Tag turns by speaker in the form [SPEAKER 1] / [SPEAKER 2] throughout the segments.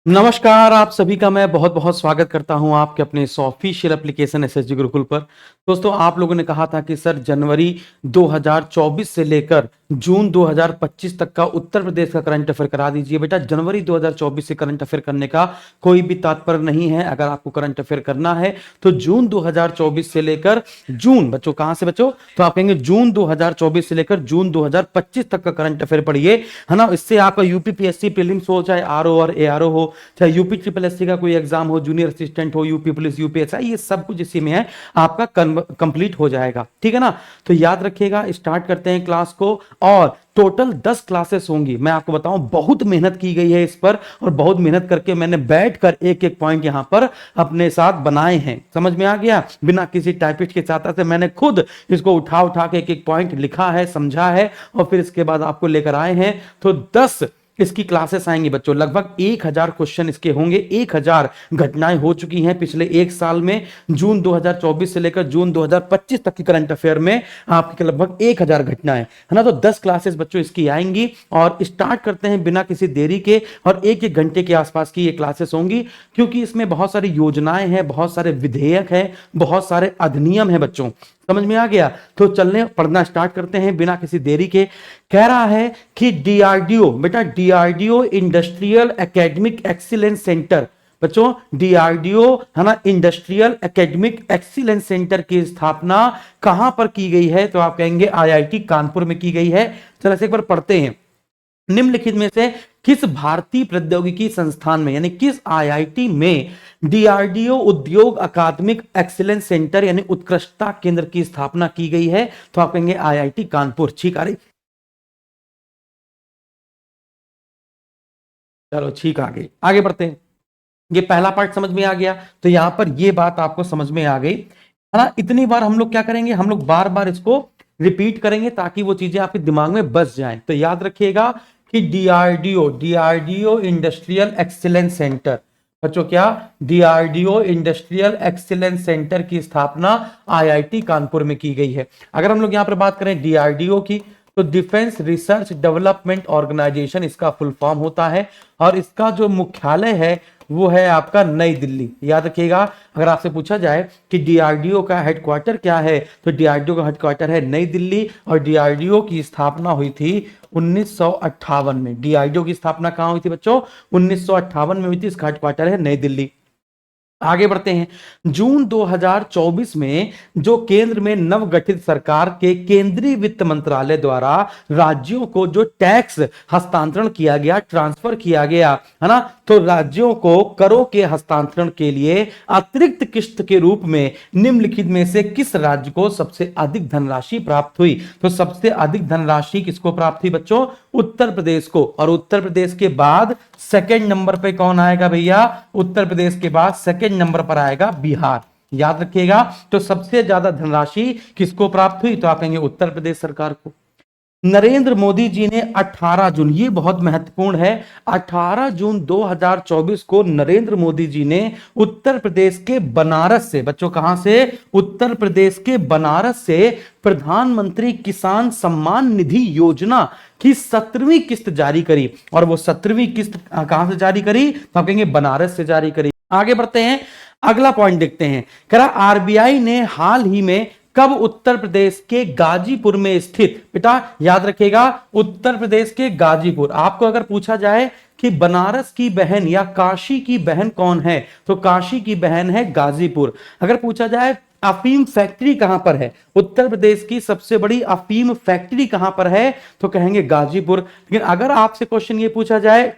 [SPEAKER 1] नमस्कार, आप सभी का मैं बहुत-बहुत स्वागत करता हूं आपके अपने इस ऑफिशियल एप्लीकेशन एसएसजी गुरुकुल पर। दोस्तों, आप लोगों ने कहा था कि सर जनवरी 2024 से लेकर जून 2025 तक का उत्तर प्रदेश का करंट अफेयर करा दीजिए। बेटा, जनवरी 2024 से करंट अफेयर करने का कोई भी तात्पर्य नहीं है। अगर आपको करंट अफेयर करना है तो जून 2024 से लेकर जून, बच्चों कहां से बच्चों? तो आप कहेंगे जून 2024 से लेकर जून 2025 तक का करंट अफेयर पढ़िए, है ना। इससे आपका यूपीपीएससी प्रीलिम्स हो, चाहे आरओ और एआरओ हो, चाहे यूपी ट्रिपल एससी का कोई एग्जाम हो, जूनियर असिस्टेंट हो, यूपी पुलिस, यूपीएसआई, ये सब कुछ इसी में है, आपका कंप्लीट हो जाएगा। ठीक है ना। तो याद रखिएगा, स्टार्ट करते हैं क्लास को। और टोटल 10 क्लासेस होंगी। मैं आपको बताऊं, बहुत मेहनत की गई है इस पर, और बहुत मेहनत करके मैंने बैठकर एक एक पॉइंट यहां पर अपने साथ बनाए हैं। समझ में आ गया? बिना किसी टाइपिस्ट के साथ से मैंने खुद इसको उठा उठा के एक एक पॉइंट लिखा है, समझा है, और फिर इसके बाद आपको लेकर आए हैं। तो 10 इसकी क्लासेस आएंगी बच्चों। लगभग 1000 क्वेश्चन इसके होंगे। 1000 घटनाएं हो चुकी हैं पिछले एक साल में। जून 2024 से लेकर जून 2025 तक की करंट अफेयर में आपकी लगभग 1000 घटनाएं, है ना। तो 10 क्लासेस बच्चों इसकी आएंगी, और स्टार्ट करते हैं बिना किसी देरी के। और एक एक घंटे के आसपास की ये क्लासेस होंगी, क्योंकि इसमें बहुत सारी योजनाएं हैं, बहुत सारे विधेयक हैं, बहुत सारे अधिनियम हैं बच्चों। समझ में आ गया? तो चलने पढ़ना स्टार्ट करते हैं बिना किसी देरी के। कह रहा है कि डीआरडीओ, बेटा DRDO industrial academic excellence centre, बच्चों डीआरडीओ, है ना, इंडस्ट्रियल एकेडमिक एक्सीलेंस सेंटर की स्थापना कहां पर की गई है? तो आप कहेंगे आईआईटी कानपुर में की गई है। चलो एक बार पढ़ते हैं। निम्नलिखित में से किस भारतीय प्रौद्योगिकी संस्थान में, यानी किस आईआईटी में डीआरडीओ उद्योग अकादमिक एक्सीलेंस सेंटर यानी उत्कृष्टता केंद्र की स्थापना की गई है? तो आप कहेंगे आईआईटी कानपुर। ठीक है, चलो ठीक, आगे बढ़ते हैं। ये पहला पार्ट समझ में आ गया। तो यहां पर ये बात आपको समझ में आ गई, है ना। इतनी बार हम लोग क्या करेंगे, हम लोग बार बार इसको रिपीट करेंगे ताकि वो चीजें आपके दिमाग में बस जाएं। तो याद रखिएगा कि DRDO, DRDO industrial excellence centre, बच्चों क्या? डीआरडीओ इंडस्ट्रियल एक्सीलेंस सेंटर की स्थापना आईआईटी कानपुर में की गई है। अगर हम लोग यहां पर बात करें डीआरडीओ की, तो डिफेंस रिसर्च डेवलपमेंट ऑर्गेनाइजेशन इसका फुल फॉर्म होता है, और इसका जो मुख्यालय है वो है आपका नई दिल्ली। याद रखिएगा, अगर आपसे पूछा जाए कि डीआरडीओ का हेडक्वार्टर क्या है, तो डीआरडीओ का हेडक्वार्टर है नई दिल्ली, और डीआरडीओ की स्थापना हुई थी 1958 में। डीआरडीओ की स्थापना कहां हुई थी बच्चों? 1958 में हुई थी। इसका हेडक्वार्टर है नई दिल्ली। आगे बढ़ते हैं। जून 2024 में जो केंद्र में नवगठित सरकार के केंद्रीय वित्त मंत्रालय द्वारा राज्यों को जो टैक्स हस्तांतरण किया गया, ट्रांसफर किया गया, है ना, तो राज्यों को करों के हस्तांतरण के लिए अतिरिक्त किस्त के रूप में निम्नलिखित में से किस राज्य को सबसे अधिक धनराशि प्राप्त हुई? तो सबसे अधिक धनराशि किसको प्राप्त हुई बच्चों? उत्तर प्रदेश को। और उत्तर प्रदेश के बाद सेकंड नंबर पे कौन आएगा भैया? उत्तर प्रदेश के बाद सेकंड नंबर पर आएगा बिहार। याद रखिएगा। तो सबसे ज्यादा धनराशि किसको प्राप्त हुई? तो आप कहेंगे उत्तर प्रदेश सरकार को। नरेंद्र मोदी जी ने 18 जून, ये बहुत महत्वपूर्ण है, 18 जून 2024 को नरेंद्र मोदी जी ने उत्तर प्रदेश के बनारस से, बच्चों कहां से? उत्तर प्रदेश के बनारस से प्रधानमंत्री किसान सम्मान निधि योजना की 17वीं किस्त जारी करी। और वो 17वीं किस्त कहां से जारी करी? तो आप कहेंगे बनारस से जारी करी। आगे बढ़ते हैं, अगला पॉइंट देखते हैं। कह रहा आरबीआई ने हाल ही में कब उत्तर प्रदेश के गाजीपुर में स्थित, बेटा याद रखिएगा, उत्तर प्रदेश के गाजीपुर। आपको अगर पूछा जाए कि बनारस की बहन या काशी की बहन कौन है, तो काशी की बहन है गाजीपुर। अगर पूछा जाए अफीम फैक्ट्री कहां पर है, उत्तर प्रदेश की सबसे बड़ी अफीम फैक्ट्री कहां पर है, तो कहेंगे गाजीपुर। लेकिन अगर आपसे क्वेश्चन ये पूछा जाए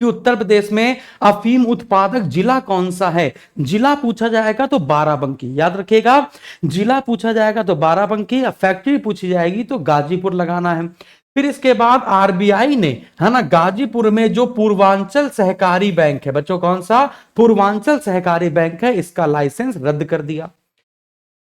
[SPEAKER 1] कि उत्तर प्रदेश में अफीम उत्पादक जिला कौन सा है, जिला पूछा जाएगा तो बाराबंकी। याद रखिएगा, जिला पूछा जाएगा तो बाराबंकी, फैक्ट्री पूछी जाएगी तो गाजीपुर लगाना है। फिर इसके बाद आरबीआई ने, है ना, गाजीपुर में जो पूर्वांचल सहकारी बैंक है, बच्चों कौन सा? पूर्वांचल सहकारी बैंक है, इसका लाइसेंस रद्द कर दिया।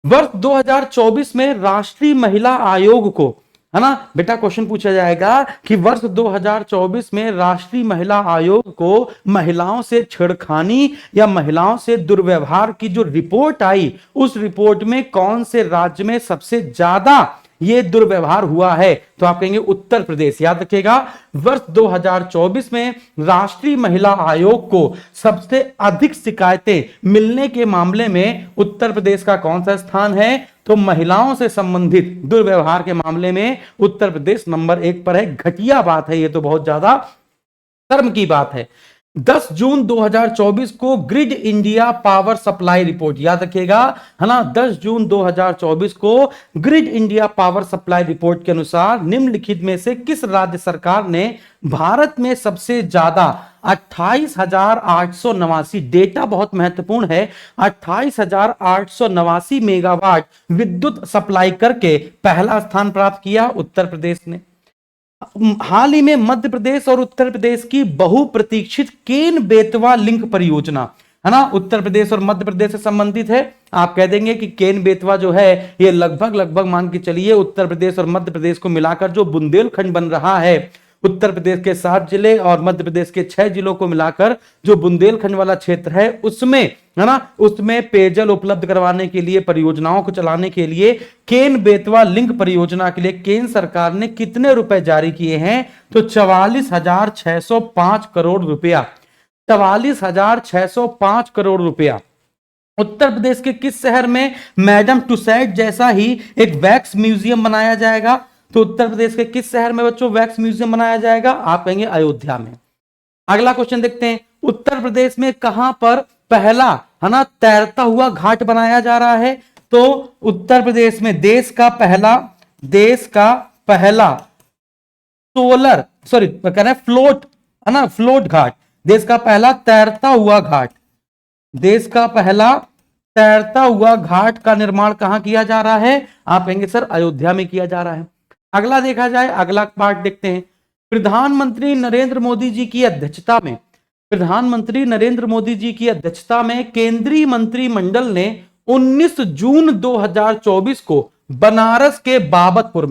[SPEAKER 1] वर्ष 2024 में राष्ट्रीय महिला आयोग को, है ना बेटा, क्वेश्चन पूछा जाएगा कि वर्ष 2024 में राष्ट्रीय महिला आयोग को महिलाओं से छेड़खानी या महिलाओं से दुर्व्यवहार की जो रिपोर्ट आई, उस रिपोर्ट में कौन से राज्य में सबसे ज्यादा ये दुर्व्यवहार हुआ है? तो आप कहेंगे उत्तर प्रदेश। याद रखिएगा, वर्ष 2024 में राष्ट्रीय महिला आयोग को सबसे अधिक शिकायतें मिलने के मामले में उत्तर प्रदेश का कौन सा स्थान है? तो महिलाओं से संबंधित दुर्व्यवहार के मामले में उत्तर प्रदेश नंबर 1 पर है। घटिया बात है, ये तो बहुत ज्यादा शर्म की बात है। 10 जून 2024 को grid India power supply report, याद रखिएगा, है ना, 10 जून 2024 को grid India power supply report के अनुसार निम्नलिखित में से किस राज्य सरकार ने भारत में सबसे ज्यादा 28,889, डेटा बहुत महत्वपूर्ण है, 28,889 मेगावाट विद्युत सप्लाई करके पहला स्थान प्राप्त किया? उत्तर प्रदेश ने। हाल ही में मध्य प्रदेश और उत्तर प्रदेश की बहुप्रतीक्षित केन बेतवा लिंक परियोजना, है ना, उत्तर प्रदेश और मध्य प्रदेश से संबंधित है। आप कह देंगे कि केन बेतवा जो है ये लगभग मान के चलिए उत्तर प्रदेश और मध्य प्रदेश को मिलाकर जो बुंदेलखंड बन रहा है, उत्तर प्रदेश के 7 जिले और मध्य प्रदेश के 6 जिलों को मिलाकर जो बुंदेलखंड वाला क्षेत्र है उसमें, है ना, उसमें पेयजल उपलब्ध करवाने के लिए, परियोजनाओं को चलाने के लिए केन बेतवा लिंक परियोजना के लिए केंद्र सरकार ने कितने रुपए जारी किए हैं? तो 44,605 करोड़ रुपया। 44,605 करोड़ रुपया। उत्तर प्रदेश के किस शहर में मैडम टुसैड जैसा ही एक वैक्स म्यूजियम बनाया जाएगा? तो उत्तर प्रदेश के किस शहर में बच्चों वैक्स म्यूजियम बनाया जाएगा? आप कहेंगे अयोध्या में। अगला क्वेश्चन देखते हैं, उत्तर प्रदेश में कहां पर पहला, है ना, तैरता हुआ घाट बनाया जा रहा है? तो उत्तर प्रदेश में देश का पहला सोलर, सॉरी कह रहे फ्लोट, है ना, फ्लोट घाट, देश का पहला तैरता हुआ घाट, देश का पहला तैरता हुआ घाट का निर्माण कहां किया जा रहा है? आप कहेंगे सर अयोध्या में किया जा रहा है। अगला देखा जाए, अगला पार्ट देखते हैं, प्रधानमंत्री नरेंद्र मोदी जी की अध्यक्षता में, प्रधानमंत्री नरेंद्र मोदी जी की अध्यक्षता में केंद्रीय मंत्रिमंडल ने 19 जून 2024 को बनारस के बाबतपुर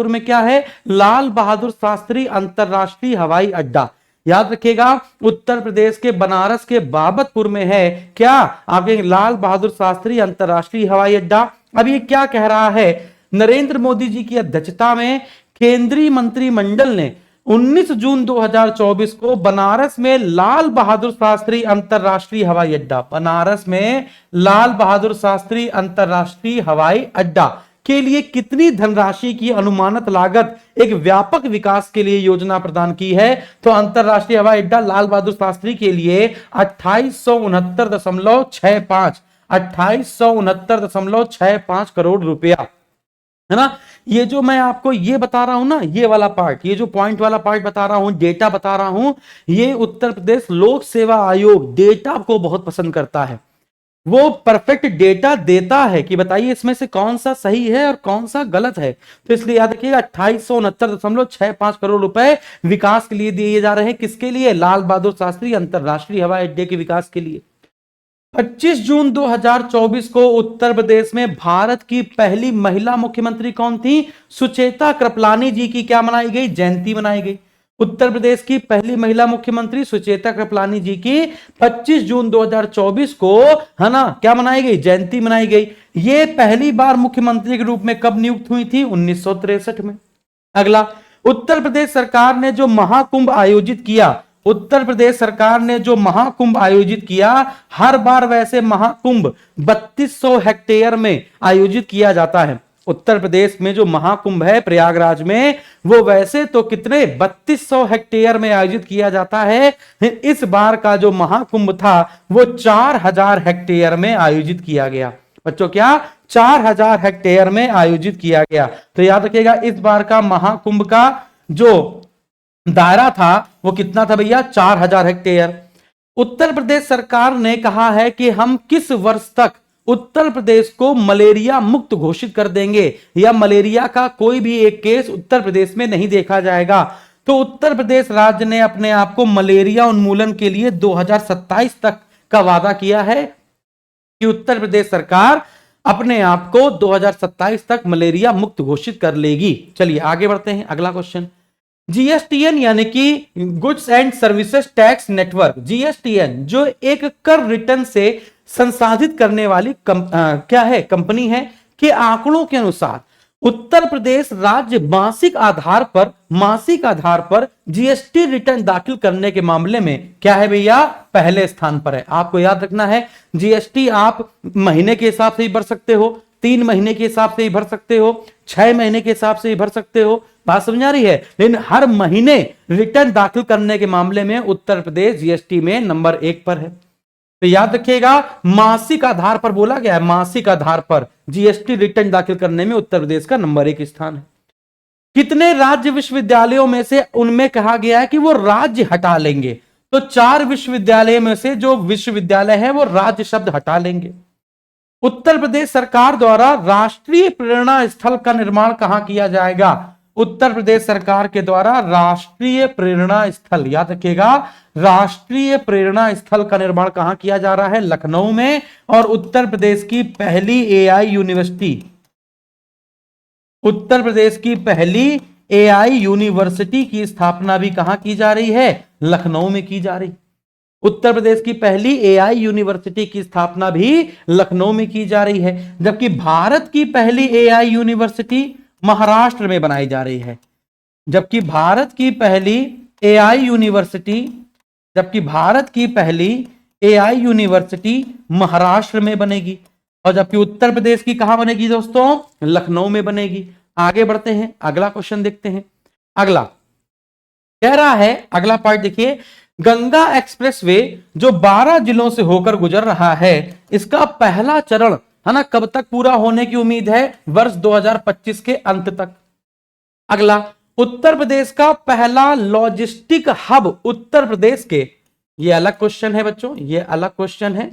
[SPEAKER 1] में क्या है? लाल बहादुर शास्त्री अंतरराष्ट्रीय हवाई अड्डा। याद रखिएगा, उत्तर प्रदेश के बनारस के बाबतपुर में है क्या? आपके लाल बहादुर शास्त्री अंतरराष्ट्रीय हवाई अड्डा। अब ये क्या कह रहा है? नरेंद्र मोदी जी की अध्यक्षता में केंद्रीय मंत्रिमंडल ने 19 जून 2024 को बनारस में लाल बहादुर शास्त्री अंतरराष्ट्रीय हवाई अड्डा, बनारस में लाल बहादुर शास्त्री अंतरराष्ट्रीय हवाई अड्डा के लिए कितनी धनराशि की अनुमानित लागत एक व्यापक विकास के लिए योजना प्रदान की है? तो अंतरराष्ट्रीय हवाई अड्डा लाल बहादुर शास्त्री के लिए 2869.65 करोड़ रुपया, है ना। ये जो मैं आपको ये बता रहा हूं ना, ये वाला पार्ट, ये जो पॉइंट वाला पार्ट बता रहा हूं, डेटा बता रहा हूं, ये उत्तर प्रदेश लोक सेवा आयोग डेटा को बहुत पसंद करता है। वो परफेक्ट डेटा देता है कि बताइए इसमें से कौन सा सही है और कौन सा गलत है। तो इसलिए याद रखिएगा 2869.65 करोड़ रुपए विकास के लिए दिए जा रहे हैं। किसके लिए? लाल बहादुर शास्त्री अंतरराष्ट्रीय हवाई अड्डे के विकास के लिए। 25 जून 2024 को उत्तर प्रदेश में भारत की पहली महिला मुख्यमंत्री कौन थी? सुचेता कृपलानी जी की क्या मनाई गई? जयंती मनाई गई। उत्तर प्रदेश की पहली महिला मुख्यमंत्री सुचेता कृपलानी जी की 25 जून 2024 को, है ना, क्या मनाई गई? जयंती मनाई गई। ये पहली बार मुख्यमंत्री के रूप में कब नियुक्त हुई थी? 1963 में। अगला, उत्तर प्रदेश सरकार ने जो महाकुंभ आयोजित किया, उत्तर प्रदेश सरकार ने जो महाकुंभ आयोजित किया, हर बार वैसे महाकुंभ 3200 हेक्टेयर में आयोजित किया जाता है। उत्तर प्रदेश में जो महाकुंभ है प्रयागराज में, वो वैसे तो कितने 3200 हेक्टेयर में आयोजित किया जाता है। इस बार का जो महाकुंभ था वो 4000 हेक्टेयर में आयोजित किया गया। बच्चों क्या? 4000 हेक्टेयर में आयोजित किया गया। तो याद रखिएगा इस बार का महाकुंभ का जो दायरा था वो कितना था भैया? 4000 हेक्टेयर। उत्तर प्रदेश सरकार ने कहा है कि हम किस वर्ष तक उत्तर प्रदेश को मलेरिया मुक्त घोषित कर देंगे, या मलेरिया का कोई भी एक केस उत्तर प्रदेश में नहीं देखा जाएगा। तो उत्तर प्रदेश राज्य ने अपने आप को मलेरिया उन्मूलन के लिए 2027 तक का वादा किया है कि उत्तर प्रदेश सरकार अपने आप को 2027 तक मलेरिया मुक्त घोषित कर लेगी। चलिए आगे बढ़ते हैं, अगला क्वेश्चन। जीएसटीएन यानी कि goods and services tax network, GSTN जो एक कर रिटर्न से संसाधित करने वाली क्या है? कंपनी है। के आंकड़ों के अनुसार उत्तर प्रदेश राज्य मासिक आधार पर जीएसटी रिटर्न दाखिल करने के मामले में क्या है भैया, पहले स्थान पर है। आपको याद रखना है, जीएसटी आप महीने के हिसाब से ही भर सकते हो, 3 महीने के हिसाब से ही भर सकते हो, 6 महीने के हिसाब से ही भर सकते हो, बात समझ आ रही है। लेकिन हर महीने रिटर्न दाखिल करने के मामले में उत्तर प्रदेश जीएसटी में नंबर 1 पर है। तो याद रखिएगा, मासिक आधार पर बोला गया है, मासिक आधार पर जीएसटी रिटर्न दाखिल करने में उत्तर प्रदेश का नंबर 1 स्थान है। कितने राज्य विश्वविद्यालयों में से उनमें कहा गया है कि वो राज्य हटा लेंगे, तो 4 विश्वविद्यालय में से जो विश्वविद्यालय है वो राज्य शब्द हटा लेंगे। उत्तर प्रदेश सरकार द्वारा राष्ट्रीय प्रेरणा स्थल का निर्माण कहां किया जाएगा, उत्तर प्रदेश सरकार के द्वारा राष्ट्रीय प्रेरणा स्थल, याद रखिएगा, राष्ट्रीय प्रेरणा स्थल का निर्माण कहां किया जा रहा है, लखनऊ में। और उत्तर प्रदेश की पहली एआई यूनिवर्सिटी, उत्तर प्रदेश की पहली एआई यूनिवर्सिटी की स्थापना भी कहां की जा रही है, लखनऊ में की जा रही। उत्तर प्रदेश की पहली एआई यूनिवर्सिटी की स्थापना भी लखनऊ में की जा रही है। जबकि भारत की पहली एआई यूनिवर्सिटी महाराष्ट्र में बनाई जा रही है। जबकि भारत की पहली एआई यूनिवर्सिटी महाराष्ट्र में बनेगी, और जबकि उत्तर प्रदेश की कहां बनेगी दोस्तों, लखनऊ में बनेगी। आगे बढ़ते हैं, अगला क्वेश्चन देखते हैं। अगला कह रहा है, अगला पार्ट देखिए, गंगा एक्सप्रेसवे जो 12 जिलों से होकर गुजर रहा है, इसका पहला चरण है ना कब तक पूरा होने की उम्मीद है, वर्ष 2025 के अंत तक। अगला, उत्तर प्रदेश का पहला लॉजिस्टिक हब उत्तर प्रदेश के, ये अलग क्वेश्चन है बच्चों, ये अलग क्वेश्चन है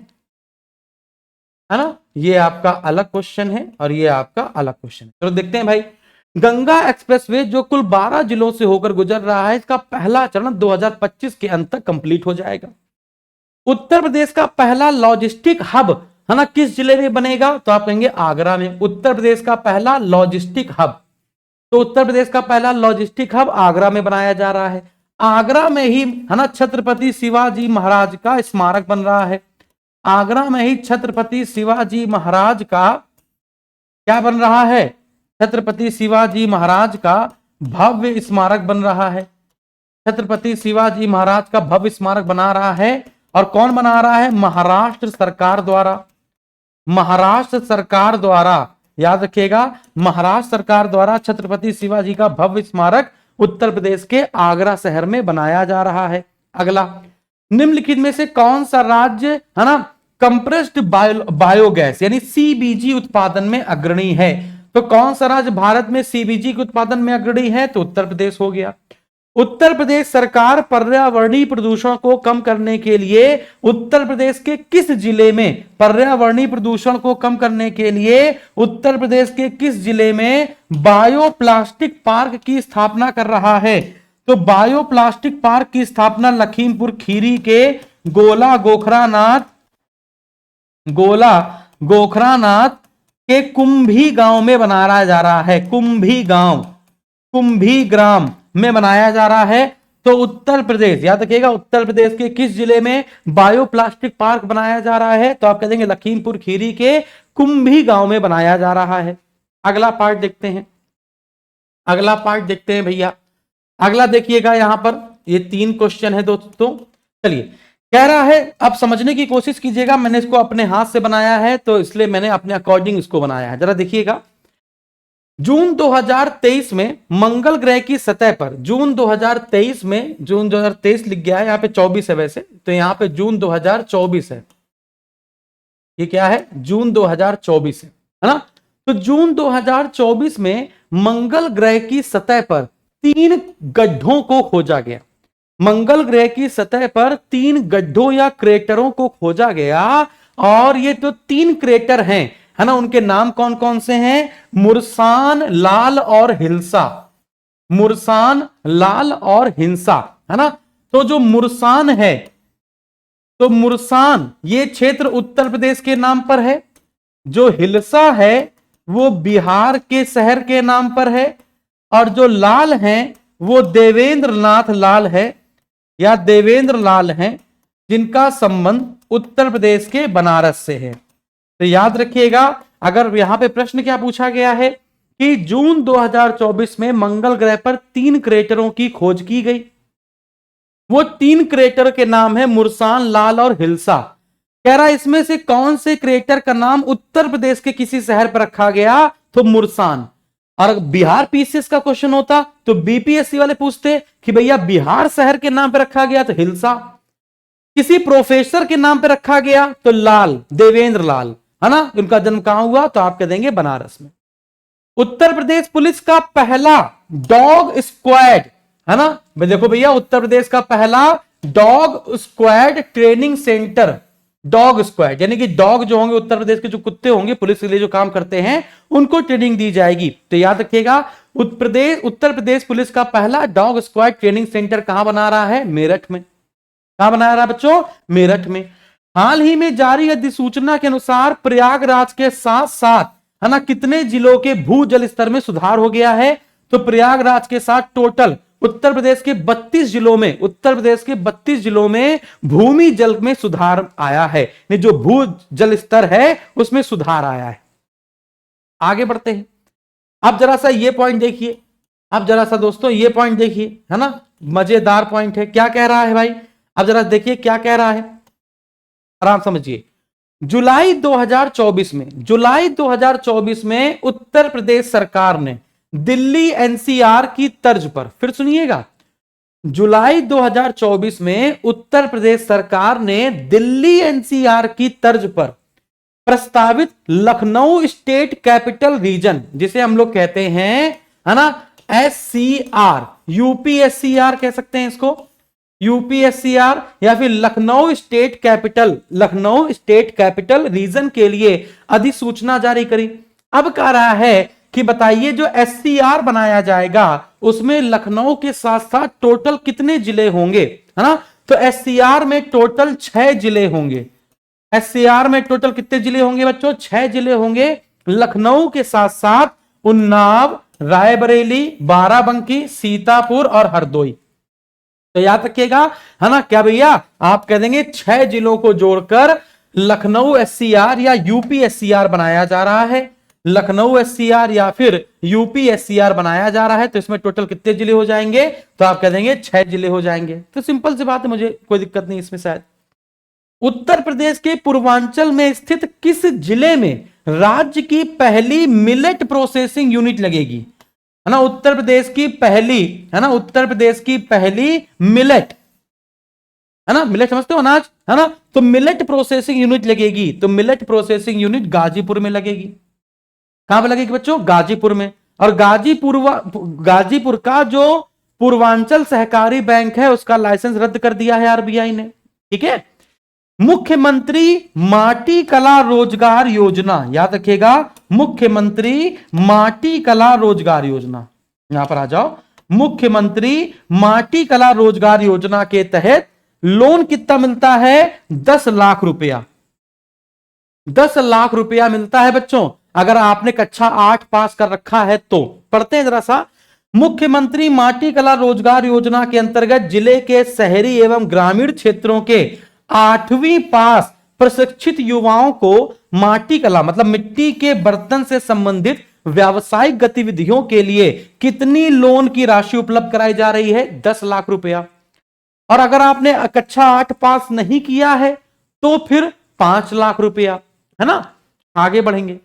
[SPEAKER 1] ना, ये आपका अलग क्वेश्चन है और ये आपका अलग क्वेश्चन है। तो देखते हैं भाई, गंगा एक्सप्रेसवे जो कुल 12 जिलों से होकर गुजर रहा है, इसका पहला चरण 2025 के अंत तक कंप्लीट हो जाएगा। उत्तर प्रदेश का पहला लॉजिस्टिक हब है ना किस जिले में बनेगा, तो आप कहेंगे आगरा में। उत्तर प्रदेश का पहला लॉजिस्टिक हब, तो उत्तर प्रदेश का पहला लॉजिस्टिक हब आगरा में बनाया जा रहा है। आगरा में ही है ना छत्रपति शिवाजी महाराज का स्मारक बन रहा है। आगरा में ही छत्रपति शिवाजी महाराज का क्या बन रहा है, छत्रपति शिवाजी महाराज का भव्य स्मारक बन रहा है। छत्रपति शिवाजी महाराज का भव्य स्मारक बना रहा है, और कौन बना रहा है, महाराष्ट्र सरकार द्वारा। महाराष्ट्र सरकार द्वारा, याद रखिएगा, महाराष्ट्र सरकार द्वारा छत्रपति शिवाजी का भव्य स्मारक उत्तर प्रदेश के आगरा शहर में बनाया जा रहा है। अगला, निम्नलिखित में से कौन सा राज्य है ना कंप्रेस्ड बायोगैस यानी सीबीजी उत्पादन में अग्रणी है, तो कौन सा राज्य भारत में सीबीजी के उत्पादन में अग्रणी है, तो उत्तर प्रदेश हो गया। उत्तर प्रदेश सरकार पर्यावरणीय प्रदूषण को कम करने के लिए उत्तर प्रदेश के किस जिले में, पर्यावरणीय प्रदूषण को कम करने के लिए उत्तर प्रदेश के किस जिले में बायोप्लास्टिक पार्क की स्थापना कर रहा है, तो बायोप्लास्टिक पार्क की स्थापना लखीमपुर खीरी के गोला गोखरानाथ के कुंभी गांव में बनाया जा रहा है। कुंभी ग्राम में बनाया जा रहा है। तो उत्तर प्रदेश, याद रखिएगा, उत्तर प्रदेश के किस जिले में बायोप्लास्टिक पार्क बनाया जा रहा है, तो आप कह देंगे लखीमपुर खीरी के कुंभी गांव में बनाया जा रहा है। अगला पार्ट देखते हैं, भैया। अगला देखिएगा, यहां पर ये 3 क्वेश्चन है दोस्तों। चलिए, कह रहा है, अब समझने की कोशिश कीजिएगा, मैंने इसको अपने हाथ से बनाया है तो इसलिए मैंने अपने अकॉर्डिंग इसको बनाया है। जरा देखिएगा, जून 2023 में मंगल ग्रह की सतह पर, जून 2023 लिख गया है, यहां पे 24 है वैसे, तो यहां पे जून 2024 है। ये क्या है, जून 2024 है ना। तो जून 2024 में मंगल ग्रह की सतह पर 3 गड्ढों को खोजा गया। मंगल ग्रह की सतह पर 3 गड्ढों या क्रेटरों को खोजा गया, और ये तो 3 क्रेटर हैं, है ना, उनके नाम कौन कौन से हैं, मुर्सान, लाल और हिल्सा। मुर्सान, लाल और हिंसा, है ना। तो जो मुर्सान है, तो मुर्सान ये क्षेत्र उत्तर प्रदेश के नाम पर है। जो हिल्सा है वो बिहार के शहर के नाम पर है, और जो लाल है वो देवेंद्रनाथ लाल है या देवेंद्र लाल हैं, जिनका संबंध उत्तर प्रदेश के बनारस से है। तो याद रखिएगा, अगर यहां पे प्रश्न क्या पूछा गया है कि जून 2024 में मंगल ग्रह पर 3 क्रेटरों की खोज की गई। वो 3 क्रेटर के नाम है मुरसान, लाल और हिल्सा। कह रहा इसमें से कौन से क्रेटर का नाम उत्तर प्रदेश के किसी शहर पर रखा गया, तो मुरसान। और बिहार पीसीएस का क्वेश्चन होता तो बीपीएससी वाले पूछते कि भैया बिहार शहर के नाम पर रखा गया तो हिल्सा, किसी प्रोफेसर के नाम पर रखा गया तो लाल, देवेंद्र लाल, है ना। उनका जन्म कहां हुआ, तो आप कह देंगे बनारस में। उत्तर प्रदेश पुलिस का पहला डॉग स्क्वाड, है ना। देखो भैया उत्तर प्रदेश का पहला dog squad training centre, dog squad यानी कि डॉग जो होंगे उत्तर प्रदेश के जो कुत्ते होंगे पुलिस के लिए जो काम करते हैं उनको ट्रेनिंग दी जाएगी। तो याद रखिएगा उत्तर प्रदेश पुलिस का पहला डॉग स्क्वाड ट्रेनिंग सेंटर कहां बना रहा है, मेरठ में। कहां बना रहा है बच्चों, मेरठ में। हाल ही में जारी अधिसूचना के अनुसार प्रयागराज के साथ साथ, है ना, कितने जिलों के भू जल स्तर में सुधार हो गया है, तो प्रयागराज के साथ टोटल उत्तर प्रदेश के 32 जिलों में, उत्तर प्रदेश के 32 जिलों में भूमि जल में सुधार आया है। जो भू जल स्तर है उसमें सुधार आया है। आगे बढ़ते हैं। अब जरा सा ये पॉइंट देखिए, अब जरा सा दोस्तों ये पॉइंट देखिए, है ना, मजेदार पॉइंट है। क्या कह रहा है भाई, अब जरा देखिए क्या कह रहा है, आराम समझिए। जुलाई 2024 में उत्तर प्रदेश सरकार ने दिल्ली एनसीआर की तर्ज पर, फिर सुनिएगा, जुलाई 2024 में उत्तर प्रदेश सरकार ने दिल्ली एनसीआर की तर्ज पर प्रस्तावित लखनऊ स्टेट कैपिटल रीजन, जिसे हम लोग कहते हैं, है ना, एससीआर, यूपीएससीआर कह सकते हैं इसको, यूपीएससीआर, या फिर लखनऊ स्टेट कैपिटल रीजन के लिए अधिसूचना जारी करी। अब कह रहा है कि बताइए जो एससीआर बनाया जाएगा उसमें लखनऊ के साथ साथ टोटल कितने जिले होंगे, है ना। तो एससीआर में टोटल 6 जिले होंगे। एससीआर में टोटल कितने जिले होंगे बच्चों, 6 जिले होंगे। लखनऊ के साथ साथ उन्नाव, रायबरेली, बाराबंकी, सीतापुर और हरदोई। तो याद रखिएगा, है ना, क्या भैया आप कह देंगे 6 जिलों को जोड़कर लखनऊ एससीआर या यूपी एससीआर बनाया जा रहा है। लखनऊ एससीआर या फिर यूपी एससीआर बनाया जा रहा है, तो इसमें टोटल कितने जिले हो जाएंगे, तो आप कह देंगे 6 जिले हो जाएंगे। तो सिंपल सी बात है, मुझे कोई दिक्कत नहीं इसमें। शायद उत्तर प्रदेश के पूर्वांचल में स्थित किस जिले में राज्य की पहली मिलेट प्रोसेसिंग यूनिट लगेगी, है ना। उत्तर प्रदेश की पहली, है ना, उत्तर प्रदेश की पहली मिलेट, है ना, मिलेट समझते हो अनाज, है ना। तो मिलेट प्रोसेसिंग यूनिट लगेगी, तो मिलेट प्रोसेसिंग यूनिट गाजीपुर में लगेगी। कहां पर लगेगी बच्चों, गाजीपुर में। और गाजीपुर का जो पूर्वांचल सहकारी बैंक है उसका लाइसेंस रद्द कर दिया है आरबीआई ने। ठीक है। मुख्यमंत्री माटी कला रोजगार योजना, याद रखिएगा, मुख्यमंत्री माटी कला रोजगार योजना, यहां पर आ जाओ। मुख्यमंत्री माटी कला रोजगार योजना के तहत लोन कितना मिलता है, 10 लाख रुपया। 10 लाख रुपया मिलता है बच्चों, अगर आपने कक्षा 8 पास कर रखा है तो। पढ़ते हैं जरा सा। मुख्यमंत्री माटी कला रोजगार योजना के अंतर्गत जिले के शहरी एवं ग्रामीण क्षेत्रों के 8वीं पास प्रशिक्षित युवाओं को माटी कला मतलब मिट्टी के बर्तन से संबंधित व्यावसायिक गतिविधियों के लिए कितनी लोन की राशि उपलब्ध कराई जा रही है, 10 लाख रुपया। और अगर आपने कक्षा 8 पास नहीं किया है तो फिर 5 लाख रुपया, है ना। आगे बढ़ेंगे।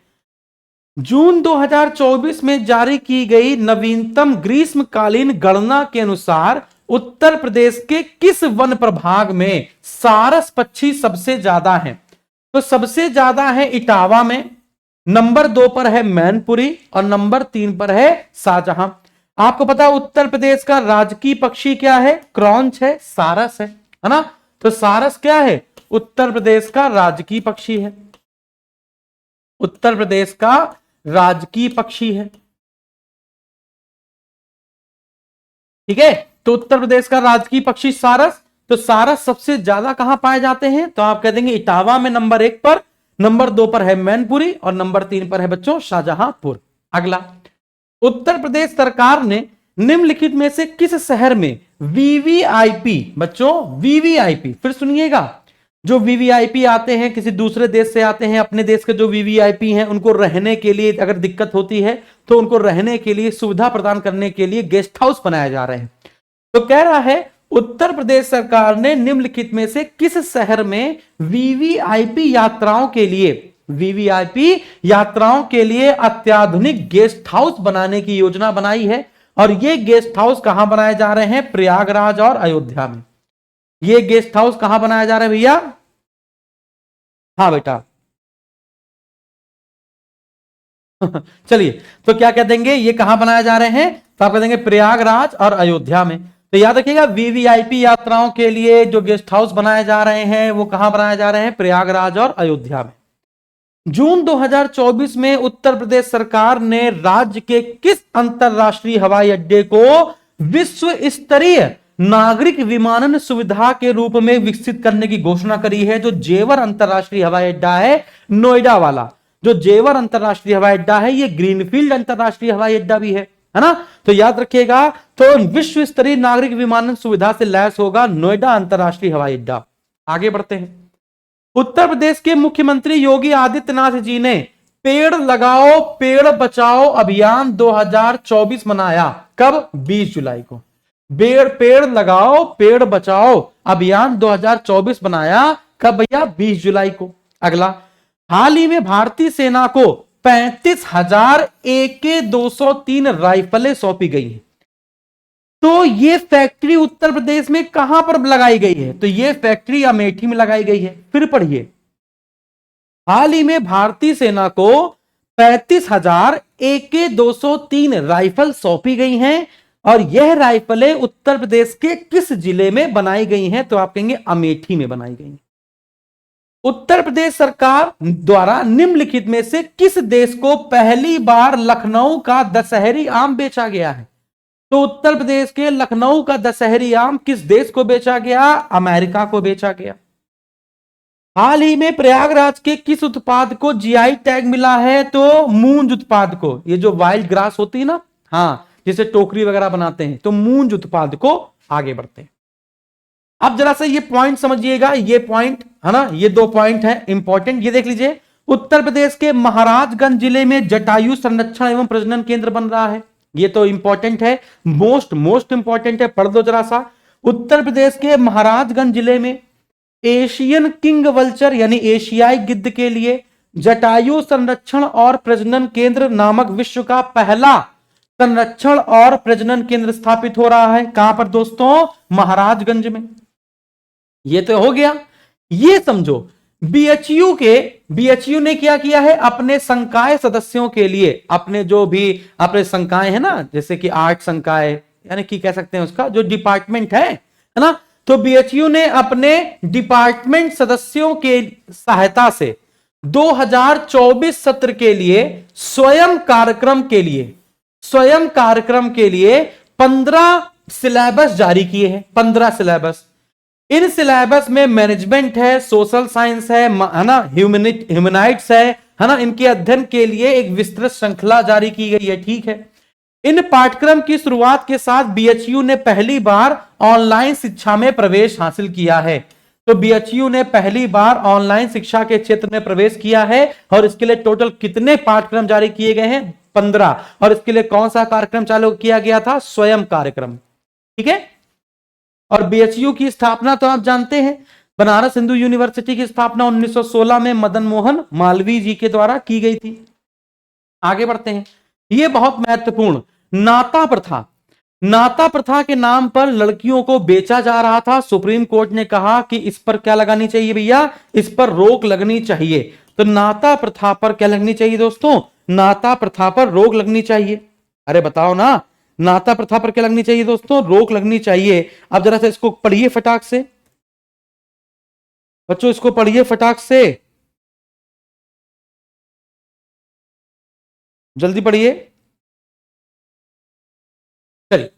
[SPEAKER 1] जून 2024 में जारी की गई नवीनतम ग्रीष्मकालीन गणना के अनुसार उत्तर प्रदेश के किस वन प्रभाग में सारस पक्षी सबसे ज्यादा हैं, तो सबसे ज्यादा है इटावा में, नंबर 2 पर है मैनपुरी और नंबर 3 पर है शाहजहां। आपको पता है उत्तर प्रदेश का राजकीय पक्षी क्या है, क्रॉन्च है, सारस है ना। तो सारस क्या है, उत्तर प्रदेश का राजकीय पक्षी है, उत्तर प्रदेश का राजकीय पक्षी है। ठीक है। तो उत्तर प्रदेश का राजकीय पक्षी सारस, तो सारस सबसे ज्यादा कहां पाए जाते हैं, तो आप कह देंगे इटावा में नंबर 1 पर, नंबर 2 पर है मैनपुरी और नंबर 3 पर है बच्चों शाहजहांपुर। अगला, उत्तर प्रदेश सरकार ने निम्नलिखित में से किस शहर में वीवीआईपी, बच्चों वीवीआईपी, फिर सुनिएगा, जो वीवीआईपी आते हैं किसी दूसरे देश से आते हैं, अपने देश के जो वीवीआईपी हैं उनको रहने के लिए अगर दिक्कत होती है तो उनको रहने के लिए सुविधा प्रदान करने के लिए गेस्ट हाउस बनाए जा रहे हैं। तो कह रहा है उत्तर प्रदेश सरकार ने निम्नलिखित में से किस शहर में वीवीआईपी यात्राओं के लिए अत्याधुनिक गेस्ट हाउस बनाने की योजना बनाई है। और ये गेस्ट हाउस कहां बनाए जा रहे हैं? प्रयागराज और अयोध्या में। ये गेस्ट हाउस कहां बनाया जा रहा है भैया? हाँ बेटा चलिए, तो क्या कह देंगे, ये कहां बनाए जा रहे हैं? तो आप कह देंगे प्रयागराज और अयोध्या में। तो याद रखिएगा, वीवीआईपी यात्राओं के लिए जो गेस्ट हाउस बनाए जा रहे हैं वो कहां बनाए जा रहे हैं? प्रयागराज और अयोध्या में। जून 2024 में उत्तर प्रदेश सरकार ने राज्य के किस अंतरराष्ट्रीय हवाई अड्डे को विश्व स्तरीय नागरिक विमानन सुविधा के रूप में विकसित करने की घोषणा करी है? जो जेवर अंतरराष्ट्रीय हवाई अड्डा है नोएडा वाला, जो जेवर अंतरराष्ट्रीय हवाई अड्डा है, ये ग्रीनफील्ड अंतरराष्ट्रीय हवाई अड्डा भी है ना? तो याद रखिएगा, तो विश्व स्तरीय नागरिक विमानन सुविधा से लैस होगा नोएडा अंतरराष्ट्रीय हवाई अड्डा। आगे बढ़ते हैं। उत्तर प्रदेश के मुख्यमंत्री योगी आदित्यनाथ जी ने पेड़ लगाओ पेड़ बचाओ अभियान 2024 मनाया। कब? 20 जुलाई को। पेड़ लगाओ पेड़ बचाओ अभियान 2024 बनाया कब भैया? 20 जुलाई को। अगला, हाल ही में भारतीय सेना को 35,000 AK-203 राइफलें सौंपी गई हैं। तो ये फैक्ट्री उत्तर प्रदेश में कहां पर लगाई गई है? तो ये फैक्ट्री अमेठी में लगाई गई है। फिर पढ़िए, हाल ही में भारतीय सेना को 35,000 AK-203 राइफल सौंपी गई हैं और यह राइफलें उत्तर प्रदेश के किस जिले में बनाई गई हैं? तो आप कहेंगे अमेठी में बनाई गई। उत्तर प्रदेश सरकार द्वारा निम्नलिखित में से किस देश को पहली बार लखनऊ का दशहरी आम बेचा गया है? तो उत्तर प्रदेश के लखनऊ का दशहरी आम किस देश को बेचा गया? अमेरिका को बेचा गया। हाल ही में प्रयागराज के किस उत्पाद को जीआई टैग मिला है? तो मूंज उत्पाद को। ये जो वाइल्ड ग्रास होती है ना, हाँ, जिसे टोकरी वगैरह बनाते हैं, तो मूंज उत्पाद को। आगे बढ़ते हैं। अब जरा से ये पॉइंट समझिएगा, ये पॉइंट है ना, ये 2 पॉइंट है इंपॉर्टेंट। ये देख लीजिए, उत्तर प्रदेश के महाराजगंज जिले में जटायु संरक्षण एवं प्रजनन केंद्र बन रहा है। ये तो इंपॉर्टेंट है, मोस्ट इंपॉर्टेंट है, पढ़ दो जरा सा। उत्तर प्रदेश के महाराजगंज जिले में एशियन किंग वल्चर यानी एशियाई गिद्ध के लिए जटायु संरक्षण और प्रजनन केंद्र नामक विश्व का पहला संरक्षण और प्रजनन केंद्र स्थापित हो रहा है। कहां पर दोस्तों? महाराजगंज में। ये तो हो गया। ये समझो, बीएचयू ने क्या किया है? अपने संकाय सदस्यों के लिए, अपने जो भी अपने संकाय है ना, जैसे कि आर्ट संकाय यानी कि कह सकते हैं उसका जो डिपार्टमेंट है ना, तो बीएचयू ने अपने डिपार्टमेंट सदस्यों के सहायता से 2024 सत्र के लिए स्वयं कार्यक्रम के लिए 15 सिलेबस जारी किए हैं। 15 सिलेबस। इन सिलेबस में मैनेजमेंट है, सोशल साइंस है ना, ह्यूमनाइट्स है ना, इनके अध्ययन के लिए एक विस्तृत श्रृंखला जारी की गई है। ठीक है। इन पाठ्यक्रम की शुरुआत के साथ बीएचयू ने पहली बार ऑनलाइन शिक्षा में प्रवेश हासिल किया है। तो बीएचयू ने पहली बार ऑनलाइन शिक्षा के क्षेत्र में प्रवेश किया है और इसके लिए टोटल कितने पाठ्यक्रम जारी किए गए हैं? 15। और इसके लिए कौन सा कार्यक्रम चालू किया गया था? स्वयं कार्यक्रम। ठीक है। और बीएचयू की स्थापना तो आप जानते हैं, बनारस हिंदू यूनिवर्सिटी की स्थापना 1916 में मदन मोहन मालवीय जी के द्वारा की गई थी। आगे बढ़ते हैं। यह बहुत महत्वपूर्ण, नाता प्रथा के नाम पर लड़कियों को बेचा जा रहा था। सुप्रीम कोर्ट ने कहा कि इस पर क्या लगानी चाहिए भैया? इस पर रोक लगनी चाहिए। तो नाता प्रथा पर क्या लगनी चाहिए दोस्तों? नाता प्रथा पर रोक लगनी चाहिए। अरे बताओ ना, नाता प्रथा पर क्या लगनी चाहिए दोस्तों? रोक लगनी चाहिए। अब जरा से इसको पढ़िए फटाक से बच्चों, इसको पढ़िए फटाक से, जल्दी पढ़िए। चलिए,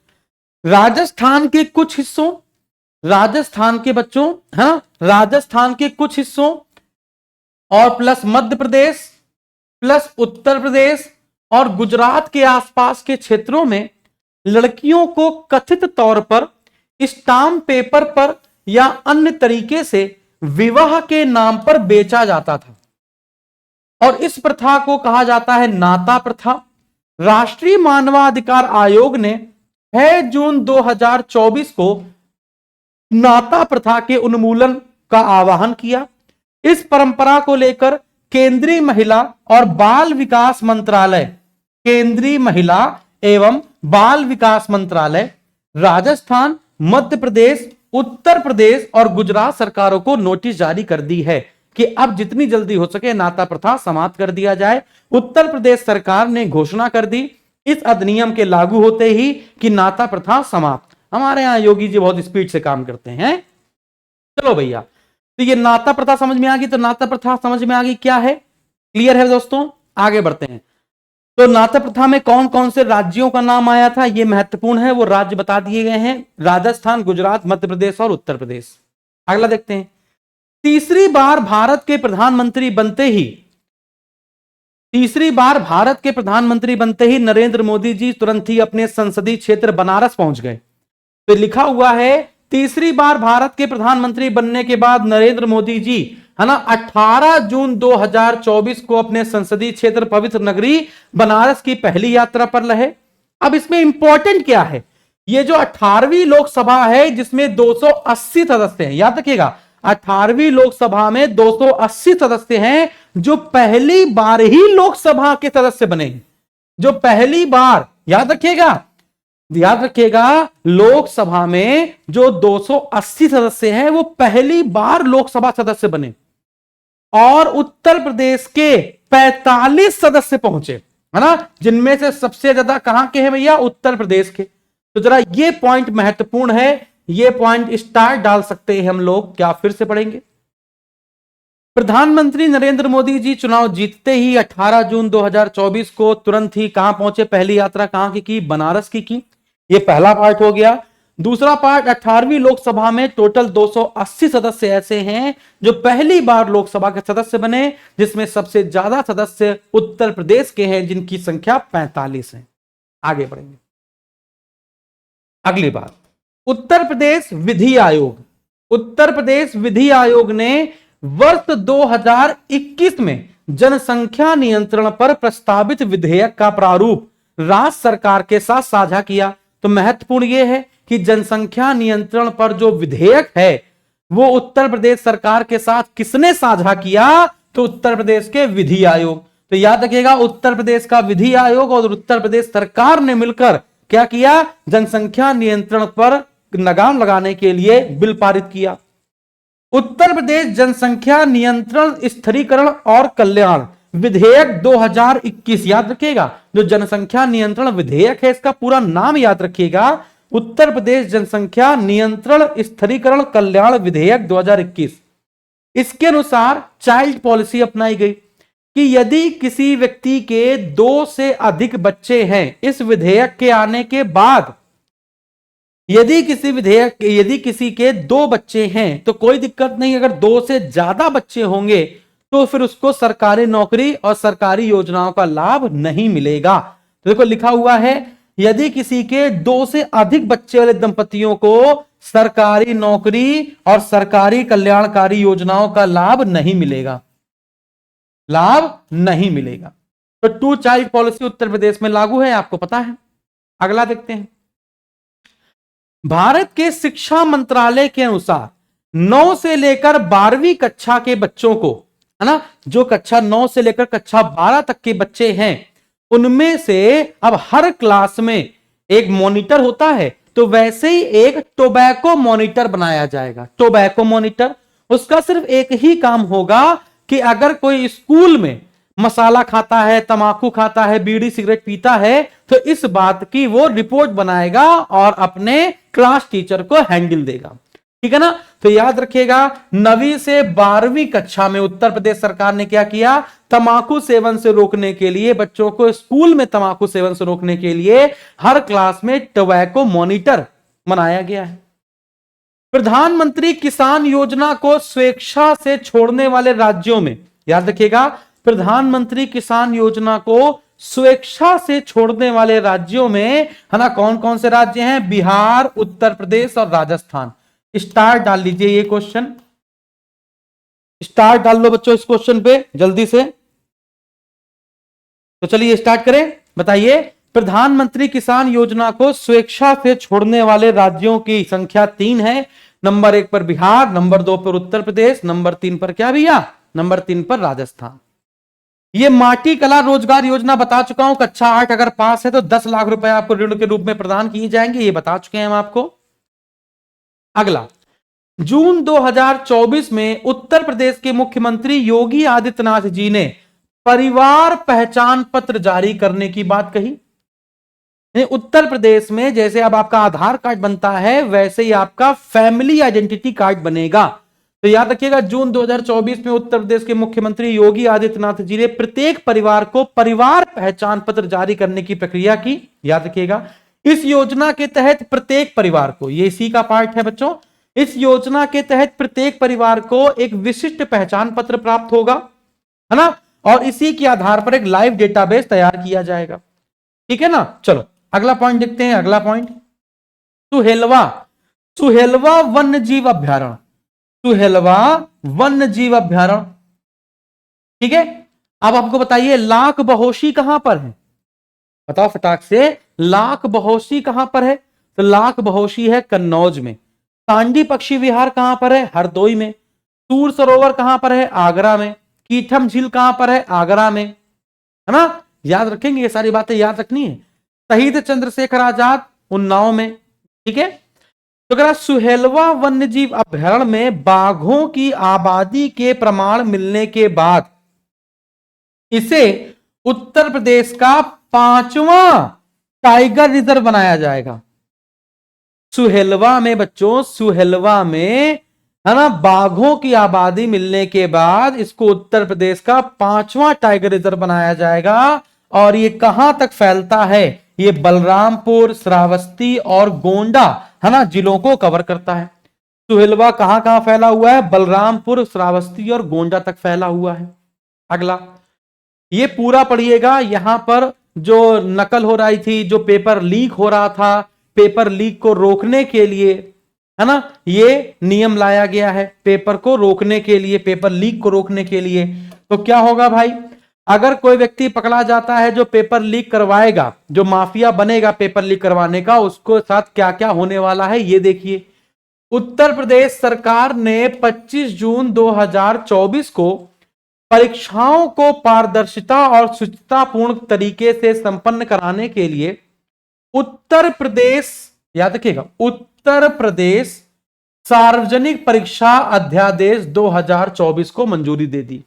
[SPEAKER 1] राजस्थान के कुछ हिस्सों, राजस्थान के बच्चों, हाँ, राजस्थान के कुछ हिस्सों और प्लस मध्य प्रदेश प्लस उत्तर प्रदेश और गुजरात के आसपास के क्षेत्रों में लड़कियों को कथित तौर पर स्टाम्प पेपर पर या अन्य तरीके से विवाह के नाम पर बेचा जाता था और इस प्रथा को कहा जाता है नाता प्रथा। राष्ट्रीय मानवाधिकार आयोग ने 6 जून 2024 को नाता प्रथा के उन्मूलन का आह्वान किया। इस परंपरा को लेकर केंद्रीय महिला और बाल विकास मंत्रालय, केंद्रीय महिला एवं बाल विकास मंत्रालय राजस्थान, मध्य प्रदेश, उत्तर प्रदेश और गुजरात सरकारों को नोटिस जारी कर दी है कि अब जितनी जल्दी हो सके नाता प्रथा समाप्त कर दिया जाए। उत्तर प्रदेश सरकार ने घोषणा कर दी इस अधिनियम के लागू होते ही कि नाता प्रथा समाप्त। हमारे यहां योगी जी बहुत स्पीड से काम करते हैं। चलो भैया, तो ये नाता प्रथा समझ में आ गई, तो नाता प्रथा समझ में आ गई क्या है, क्लियर है दोस्तों। आगे बढ़ते हैं। तो नाता प्रथा में कौन कौन से राज्यों का नाम आया था, ये महत्वपूर्ण है, वो राज्य बता दिए गए हैं, राजस्थान, गुजरात, मध्य प्रदेश और उत्तर प्रदेश। अगला देखते हैं। तीसरी बार भारत के प्रधानमंत्री बनते ही नरेंद्र मोदी जी तुरंत ही अपने संसदीय क्षेत्र बनारस पहुंच गए। तो लिखा हुआ है तीसरी बार भारत के प्रधानमंत्री बनने के बाद नरेंद्र मोदी जी, है ना, 18 जून 2024 को अपने संसदीय क्षेत्र पवित्र नगरी बनारस की पहली यात्रा पर रहे। अब इसमें इंपॉर्टेंट क्या है, ये जो 18वीं लोकसभा है जिसमें 280 सदस्य हैं, याद रखिएगा 18वीं लोकसभा में 280 सदस्य हैं जो पहली बार ही लोकसभा के सदस्य बने, जो पहली बार, याद रखिएगा लोकसभा में जो 280 सदस्य हैं वो पहली बार लोकसभा सदस्य बने। और उत्तर प्रदेश के 45 सदस्य पहुंचे, है ना, जिनमें से सबसे ज्यादा कहां के हैं भैया, उत्तर प्रदेश के। तो जरा ये पॉइंट महत्वपूर्ण है, ये पॉइंट स्टार डाल सकते हैं हम लोग, क्या फिर से पढ़ेंगे। प्रधानमंत्री नरेंद्र मोदी जी चुनाव जीतते ही 18 जून 2024 को तुरंत ही कहां पहुंचे, पहली यात्रा कहां की, बनारस की। ये पहला पार्ट हो गया। दूसरा पार्ट, 18वीं लोकसभा में टोटल 280 सदस्य ऐसे हैं जो पहली बार लोकसभा के सदस्य बने, जिसमें सबसे ज्यादा सदस्य उत्तर प्रदेश के हैं जिनकी संख्या 45 है। आगे बढ़ेंगे। अगली बात, उत्तर प्रदेश विधि आयोग ने वर्ष 2021 में जनसंख्या नियंत्रण पर प्रस्तावित विधेयक का प्रारूप राज्य सरकार के साथ साझा किया। तो महत्वपूर्ण यह है कि जनसंख्या नियंत्रण पर जो विधेयक है वो उत्तर प्रदेश सरकार के साथ किसने साझा किया, तो उत्तर प्रदेश के विधि आयोग। तो याद रखिएगा उत्तर प्रदेश का विधि आयोग और उत्तर प्रदेश सरकार ने मिलकर क्या किया, जनसंख्या नियंत्रण पर लगाम लगाने के लिए बिल पारित किया। उत्तर प्रदेश जनसंख्या नियंत्रण, स्थिरीकरण और कल्याण विधेयक 2021, याद रखिएगा, जो जनसंख्या नियंत्रण विधेयक है इसका पूरा नाम याद रखिएगा, उत्तर प्रदेश जनसंख्या नियंत्रण, स्थिरीकरण, कल्याण विधेयक 2021। इसके अनुसार चाइल्ड पॉलिसी अपनाई गई कि यदि किसी व्यक्ति के 2 से अधिक बच्चे हैं, इस विधेयक के आने के बाद यदि किसी के 2 बच्चे हैं तो कोई दिक्कत नहीं, अगर 2 से ज्यादा बच्चे होंगे तो फिर उसको सरकारी नौकरी और सरकारी योजनाओं का लाभ नहीं मिलेगा। तो देखो लिखा हुआ है यदि किसी के 2 से अधिक बच्चे वाले दंपतियों को सरकारी नौकरी और सरकारी कल्याणकारी योजनाओं का लाभ नहीं मिलेगा, तो 2 चाइल्ड पॉलिसी उत्तर प्रदेश में लागू है, आपको पता है। अगला देखते हैं। भारत के शिक्षा मंत्रालय के अनुसार 9 से लेकर 12वीं कक्षा के बच्चों को, है ना, जो कक्षा 9 से लेकर कक्षा 12 तक के बच्चे हैं उनमें से अब हर क्लास में एक मॉनिटर होता है, तो वैसे ही एक टोबैको मॉनिटर बनाया जाएगा। टोबैको मॉनिटर, उसका सिर्फ एक ही काम होगा कि अगर कोई स्कूल में मसाला खाता है, तंबाकू खाता है, बीड़ी सिगरेट पीता है, तो इस बात की वो रिपोर्ट बनाएगा और अपने क्लास टीचर को हैंडल देगा, ठीक है ना। तो याद रखिएगा 9वीं से 12वीं कक्षा में उत्तर प्रदेश सरकार ने क्या किया, तंबाकू सेवन से रोकने के लिए, बच्चों को स्कूल में तंबाकू सेवन से रोकने के लिए हर क्लास में टोबैको मॉनिटर बनाया गया है। प्रधानमंत्री किसान योजना को स्वेच्छा से छोड़ने वाले राज्यों में, याद रखिएगा प्रधानमंत्री किसान योजना को स्वेच्छा से छोड़ने वाले राज्यों में, है ना, कौन कौन से राज्य हैं, बिहार, उत्तर प्रदेश और राजस्थान। स्टार डाल लीजिए, ये क्वेश्चन स्टार डाल लो बच्चों इस क्वेश्चन पे जल्दी से। तो चलिए स्टार्ट करें। बताइए, प्रधानमंत्री किसान योजना को स्वेच्छा से छोड़ने वाले राज्यों की संख्या 3 है। नंबर 1 पर बिहार, नंबर 2 पर उत्तर प्रदेश, नंबर 3 पर क्या भैया, नंबर 3 पर राजस्थान। ये माटी कला रोजगार योजना बता चुका हूं, कक्षा 8 अगर पास है तो 10 लाख रुपए आपको ऋण के रूप में प्रदान किए जाएंगे, ये बता चुके हैं हम आपको। अगला, जून 2024 में उत्तर प्रदेश के मुख्यमंत्री योगी आदित्यनाथ जी ने परिवार पहचान पत्र जारी करने की बात कही। उत्तर प्रदेश में जैसे अब आपका आधार कार्ड बनता है वैसे ही आपका फैमिली आइडेंटिटी कार्ड बनेगा। तो याद रखिएगा, जून 2024 में उत्तर प्रदेश के मुख्यमंत्री योगी आदित्यनाथ जी ने प्रत्येक परिवार को परिवार पहचान पत्र जारी करने की प्रक्रिया की। याद रखिएगा, इस योजना के तहत प्रत्येक परिवार को, ये इसी का पार्ट है बच्चों, इस योजना के तहत प्रत्येक परिवार को एक विशिष्ट पहचान पत्र प्राप्त होगा, है ना, और इसी के आधार पर एक लाइव डेटाबेस तैयार किया जाएगा। ठीक है ना। चलो अगला पॉइंट देखते हैं। अगला पॉइंट, सुहेलवा वन्य जीव अभ्यारण्य, सुहेलवा वन्य जीव अभ्यारण्य। ठीक है, अब आपको बताइए लाख बहोशी कहां पर है, बताओ फटाक से, लाख बहोशी कहां पर है। तो लाख बहोशी है कन्नौज में। सांडी पक्षी विहार कहां पर है, हरदोई में। सूर सरोवर कहां पर है, आगरा में। कीठम झील कहां पर है, आगरा में, है ना। याद रखेंगे, ये सारी बातें याद रखनी है। शहीद चंद्रशेखर आजाद, उन्नाव में। ठीक है, तो अगर सुहेलवा वन्य जीव अभ्यारण्य में बाघों की आबादी के प्रमाण मिलने के बाद इसे उत्तर प्रदेश का 5वां टाइगर रिजर्व बनाया जाएगा। सुहेलवा में बच्चों, सुहेलवा में, है ना, बाघों की आबादी मिलने के बाद इसको उत्तर प्रदेश का 5वां टाइगर रिजर्व बनाया जाएगा। और ये कहां तक फैलता है, ये बलरामपुर, श्रावस्ती और गोंडा, है ना, जिलों को कवर करता है। सुहेलवा कहां कहां फैला हुआ है, बलरामपुर, श्रावस्ती और गोंडा तक फैला हुआ है। अगला, ये पूरा पढ़िएगा। यहां पर जो नकल हो रही थी, जो पेपर लीक हो रहा था, पेपर लीक को रोकने के लिए, है ना, ये नियम लाया गया है पेपर को रोकने के लिए, पेपर लीक को रोकने के लिए। तो क्या होगा भाई, अगर कोई व्यक्ति पकड़ा जाता है जो पेपर लीक करवाएगा, जो माफिया बनेगा पेपर लीक करवाने का, उसको साथ क्या क्या होने वाला है ये देखिए। उत्तर प्रदेश सरकार ने 25 जून 2024 को परीक्षाओं को पारदर्शिता और शुचितापूर्ण तरीके से संपन्न कराने के लिए उत्तर प्रदेश, याद रखिएगा, उत्तर प्रदेश सार्वजनिक परीक्षा अध्यादेश 2024 को मंजूरी दे दी।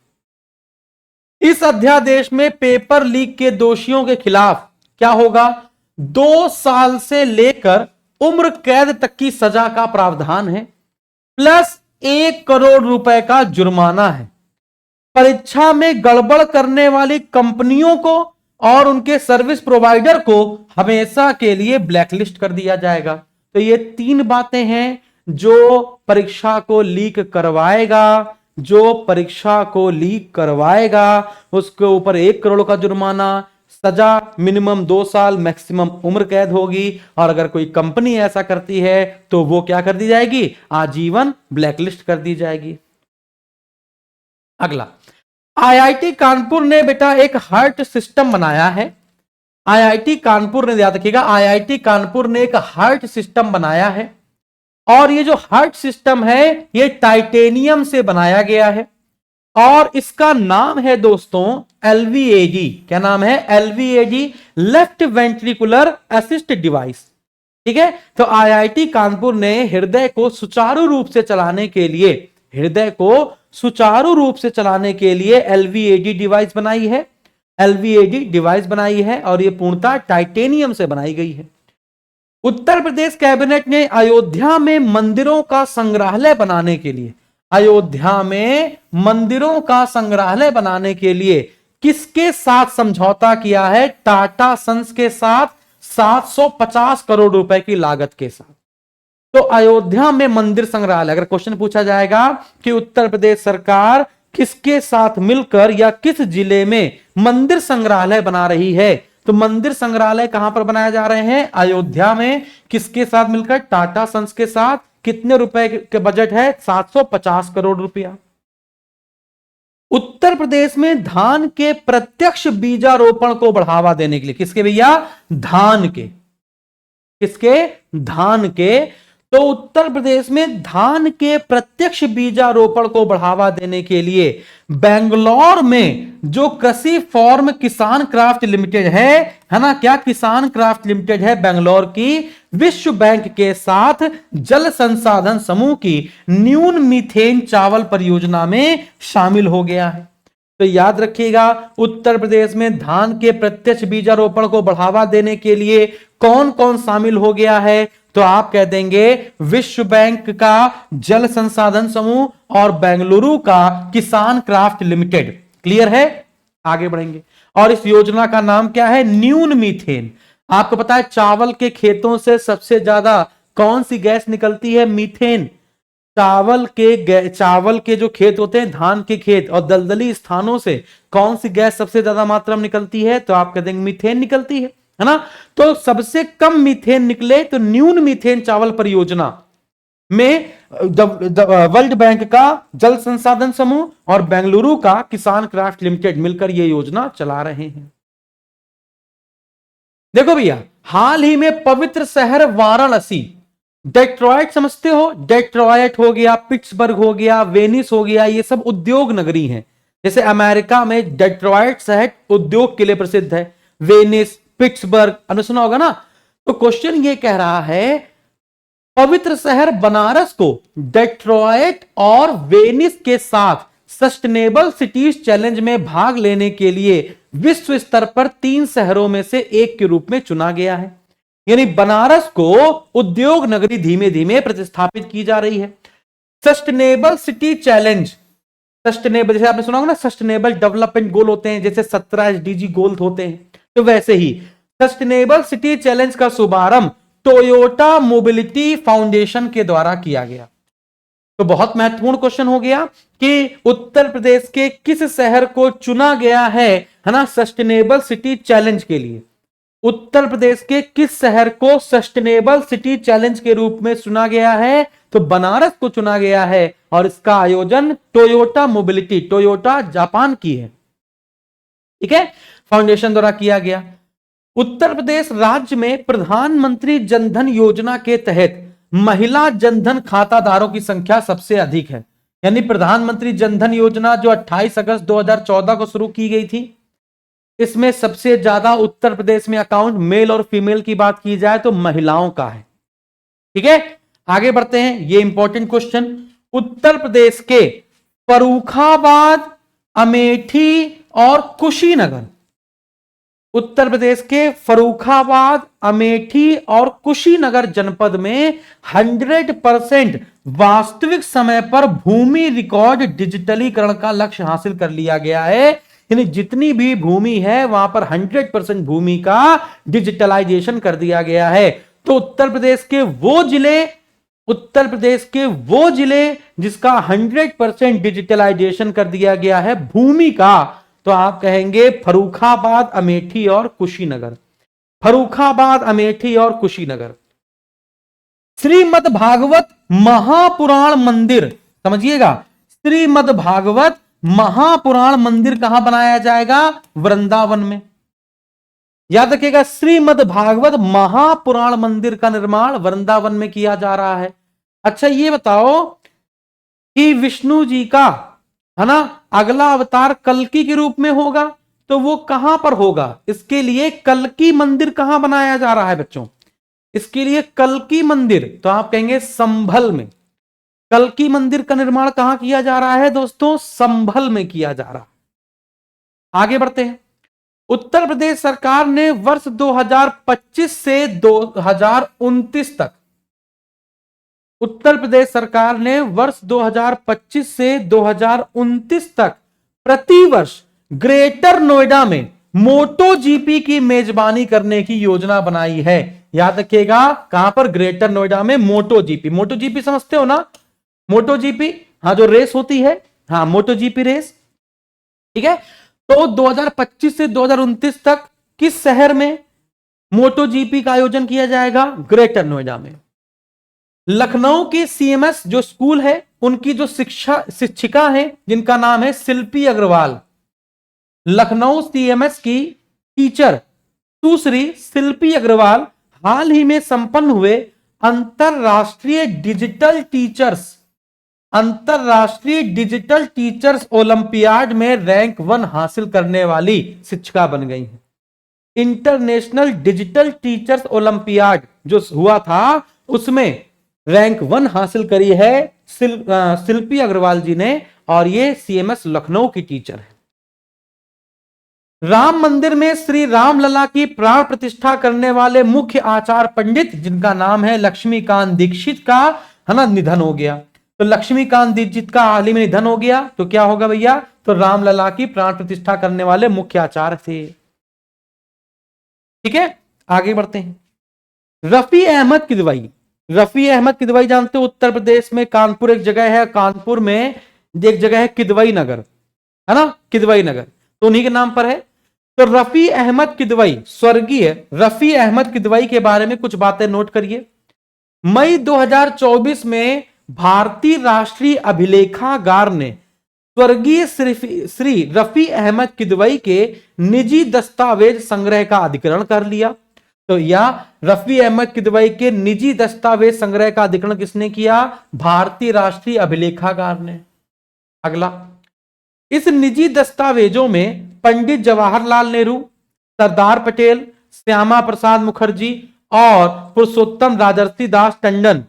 [SPEAKER 1] इस अध्यादेश में पेपर लीक के दोषियों के खिलाफ क्या होगा, 2 साल से लेकर उम्र कैद तक की सजा का प्रावधान है, प्लस 1 करोड़ रुपए का जुर्माना है। परीक्षा में गड़बड़ करने वाली कंपनियों को और उनके सर्विस प्रोवाइडर को हमेशा के लिए ब्लैकलिस्ट कर दिया जाएगा। तो ये 3 बातें हैं जो परीक्षा को लीक करवाएगा, जो परीक्षा को लीक करवाएगा उसके ऊपर 1 करोड़ का जुर्माना, सजा मिनिमम 2 साल, मैक्सिमम उम्र कैद होगी, और अगर कोई कंपनी ऐसा करती है तो वो क्या कर दी जाएगी, आजीवन ब्लैकलिस्ट कर दी जाएगी। अगला, आईआईटी कानपुर ने बेटा एक हार्ट सिस्टम बनाया है। आईआईटी कानपुर ने, याद रखिएगा, आईआईटी कानपुर ने एक हार्ट सिस्टम बनाया है, और ये जो हार्ट सिस्टम है ये टाइटेनियम से बनाया गया है, और इसका नाम है दोस्तों एलवीएडी। क्या नाम है, एलवीएडी, लेफ्ट वेंट्रिकुलर असिस्ट डिवाइस। ठीक है, तो आईआईटी कानपुर ने हृदय को सुचारू रूप से चलाने के लिए, हृदय को सुचारू रूप से चलाने के लिए एलवीएडी डिवाइस बनाई है, एलवीएडी डिवाइस बनाई है, और यह पूर्णतः टाइटेनियम से बनाई गई है। उत्तर प्रदेश कैबिनेट ने अयोध्या में मंदिरों का संग्रहालय बनाने के लिए, अयोध्या में मंदिरों का संग्रहालय बनाने के लिए किसके साथ समझौता किया है, टाटा सन्स के साथ, 750 करोड़ रुपए की लागत के साथ। तो अयोध्या में मंदिर संग्रहालय, अगर क्वेश्चन पूछा जाएगा कि उत्तर प्रदेश सरकार किसके साथ मिलकर या किस जिले में मंदिर संग्रहालय बना रही है, तो मंदिर संग्रहालय कहां पर बनाए जा रहे हैं, अयोध्या में। किसके साथ मिलकर, टाटा सन्स के साथ। कितने रुपए के बजट है, 750 करोड़ रुपया। उत्तर प्रदेश में धान के प्रत्यक्ष बीजारोपण को बढ़ावा देने के लिए, किसके भैया? धान के, किसके? धान के। तो उत्तर प्रदेश में धान के प्रत्यक्ष बीजारोपण को बढ़ावा देने के लिए बेंगलौर में जो कृषि फॉर्म किसान क्राफ्ट लिमिटेड है ना, क्या किसान क्राफ्ट लिमिटेड है बेंगलौर की, विश्व बैंक के साथ जल संसाधन समूह की न्यून मीथेन चावल परियोजना में शामिल हो गया है। तो याद रखिएगा, उत्तर प्रदेश में धान के प्रत्यक्ष बीजारोपण को बढ़ावा देने के लिए कौन कौन शामिल हो गया है? तो आप कह देंगे विश्व बैंक का जल संसाधन समूह और बेंगलुरु का किसान क्राफ्ट लिमिटेड। क्लियर है? आगे बढ़ेंगे। और इस योजना का नाम क्या है? न्यून मीथेन। आपको पता है चावल के खेतों से सबसे ज्यादा कौन सी गैस निकलती है? मीथेन। चावल के जो खेत होते हैं, धान के खेत और दलदली स्थानों से कौन सी गैस सबसे ज्यादा मात्रा में निकलती है? तो आप कह देंगे मीथेन निकलती है ना। तो सबसे कम मीथेन निकले तो न्यून मीथेन चावल परियोजना में वर्ल्ड बैंक का जल संसाधन समूह और बेंगलुरु का किसान क्राफ्ट लिमिटेड मिलकर यह योजना चला रहे हैं। देखो भैया, हाल ही में पवित्र शहर वाराणसी, डेट्रॉयट समझते हो? डेट्रॉयट हो गया, पिट्सबर्ग हो गया, वेनिस हो गया, ये सब उद्योग नगरी हैं। जैसे अमेरिका में डेट्रॉयट शहर उद्योग के लिए प्रसिद्ध है, वेनिस, पिट्सबर्ग, अनुसुना होगा ना। तो क्वेश्चन ये कह रहा है पवित्र शहर बनारस को डेट्रॉयट और वेनिस के साथ सस्टेनेबल सिटीज चैलेंज में भाग लेने के लिए विश्व स्तर पर 3 शहरों में से एक के रूप में चुना गया है। यानी बनारस को उद्योग नगरी धीमे धीमे प्रतिस्थापित की जा रही है। सस्टेनेबल सिटी चैलेंज, सस्टेनेबल जैसे आपने सुना होगा ना, सस्टेनेबल डेवलपमेंट गोल होते हैं, जैसे 17 एसडीजी गोल होते हैं, तो वैसे ही सस्टेनेबल सिटी चैलेंज का शुभारंभ टोयोटा मोबिलिटी फाउंडेशन के द्वारा किया गया। तो बहुत महत्वपूर्ण क्वेश्चन हो गया कि उत्तर प्रदेश के किस शहर को चुना गया है ना सस्टेनेबल सिटी चैलेंज के लिए? उत्तर प्रदेश के किस शहर को सस्टेनेबल सिटी चैलेंज के रूप में चुना गया है? तो बनारस को चुना गया है और इसका आयोजन टोयोटा मोबिलिटी, टोयोटा जापान की है, ठीक है, फाउंडेशन द्वारा किया गया। उत्तर प्रदेश राज्य में प्रधानमंत्री जनधन योजना के तहत महिला जनधन खाताधारों की संख्या सबसे अधिक है। यानी प्रधानमंत्री जनधन योजना जो 28 अगस्त 2014 को शुरू की गई थी, इसमें सबसे ज्यादा उत्तर प्रदेश में अकाउंट मेल और फीमेल की बात की जाए तो महिलाओं का है। ठीक है, आगे बढ़ते हैं। ये इंपॉर्टेंट क्वेश्चन, उत्तर प्रदेश के फर्रुखाबाद, अमेठी और कुशीनगर, उत्तर प्रदेश के फर्रुखाबाद, अमेठी और कुशीनगर जनपद में 100% वास्तविक समय पर भूमि रिकॉर्ड डिजिटलीकरण का लक्ष्य हासिल कर लिया गया है। यानी जितनी भी भूमि है वहां पर 100% भूमि का डिजिटलाइजेशन कर दिया गया है। तो उत्तर प्रदेश के वो जिले जिसका 100% डिजिटलाइजेशन कर दिया गया है भूमि का, तो आप कहेंगे फर्रुखाबाद, अमेठी और कुशीनगर। फर्रुखाबाद, अमेठी और कुशीनगर। श्रीमद् भागवत महापुराण मंदिर, समझिएगा, श्रीमद् भागवत महापुराण मंदिर कहां बनाया जाएगा? वृंदावन में। याद रखिएगा, श्रीमद् भागवत महापुराण मंदिर का निर्माण वृंदावन में किया जा रहा है। अच्छा ये बताओ कि विष्णु जी का है ना अगला अवतार कल्कि के रूप में होगा, तो वो कहां पर होगा? इसके लिए कल्कि मंदिर कहां बनाया जा रहा है बच्चों? इसके लिए कल्कि मंदिर, तो आप कहेंगे संभल में। कल्कि मंदिर का निर्माण कहां किया जा रहा है दोस्तों? संभल में किया जा रहा है। आगे बढ़ते हैं। उत्तर प्रदेश सरकार ने वर्ष 2025 से 2029 तक, उत्तर प्रदेश सरकार ने वर्ष 2025 से 2029 तक प्रतिवर्ष ग्रेटर नोएडा में मोटो जीपी की मेजबानी करने की योजना बनाई है। याद रखिएगा, कहां पर? ग्रेटर नोएडा में मोटो जीपी। मोटो जीपी समझते हो ना? मोटो जीपी, हाँ, जो रेस होती है, हाँ, मोटो जीपी रेस, ठीक है। तो 2025 से 2029 तक किस शहर में मोटो जीपी का आयोजन किया जाएगा? ग्रेटर नोएडा में। लखनऊ की सीएमएस जो स्कूल है, उनकी जो शिक्षिका है जिनका नाम है शिल्पी अग्रवाल, लखनऊ सीएमएस की टीचर सुश्री शिल्पी अग्रवाल हाल ही में संपन्न हुए अंतरराष्ट्रीय डिजिटल टीचर्स ओलंपियाड में रैंक 1 हासिल करने वाली शिक्षिका बन गई हैं। इंटरनेशनल डिजिटल टीचर्स ओलंपियाड जो हुआ था उसमें रैंक 1 हासिल करी है शिल्पी अग्रवाल जी ने, और ये सीएमएस लखनऊ की टीचर है। राम मंदिर में श्री रामलला की प्राण प्रतिष्ठा करने वाले मुख्य आचार्य पंडित जिनका नाम है लक्ष्मीकांत दीक्षित का, है ना, निधन हो गया। तो लक्ष्मीकांत दीक्षित का हाल ही में निधन हो गया, तो क्या होगा भैया, तो रामलला की प्राण प्रतिष्ठा करने वाले मुख्य आचार्य थे। ठीक है, आगे बढ़ते हैं। रफी अहमद किदवई, रफी अहमद किदवई जानते हो, उत्तर प्रदेश में कानपुर एक जगह है, कानपुर में एक जगह है किदवई नगर, है ना, किदवई नगर, तो उन्हीं के नाम पर है। तो रफी अहमद किदवई, स्वर्गीय रफी अहमद किदवई के बारे में कुछ बातें नोट करिए। मई 2024 में भारतीय राष्ट्रीय अभिलेखागार ने स्वर्गीय श्री रफी अहमद किदवई के निजी दस्तावेज संग्रह का अधिग्रहण कर लिया। तो या रफी अहमद किदवई के निजी दस्तावेज संग्रह का अधिग्रहण किसने किया, भारतीय राष्ट्रीय अभिलेखागार ने। अगला, इस निजी दस्तावेजों में पंडित जवाहरलाल नेहरू, सरदार पटेल, श्यामा प्रसाद मुखर्जी और पुरुषोत्तम राजर्षि दास टंडन,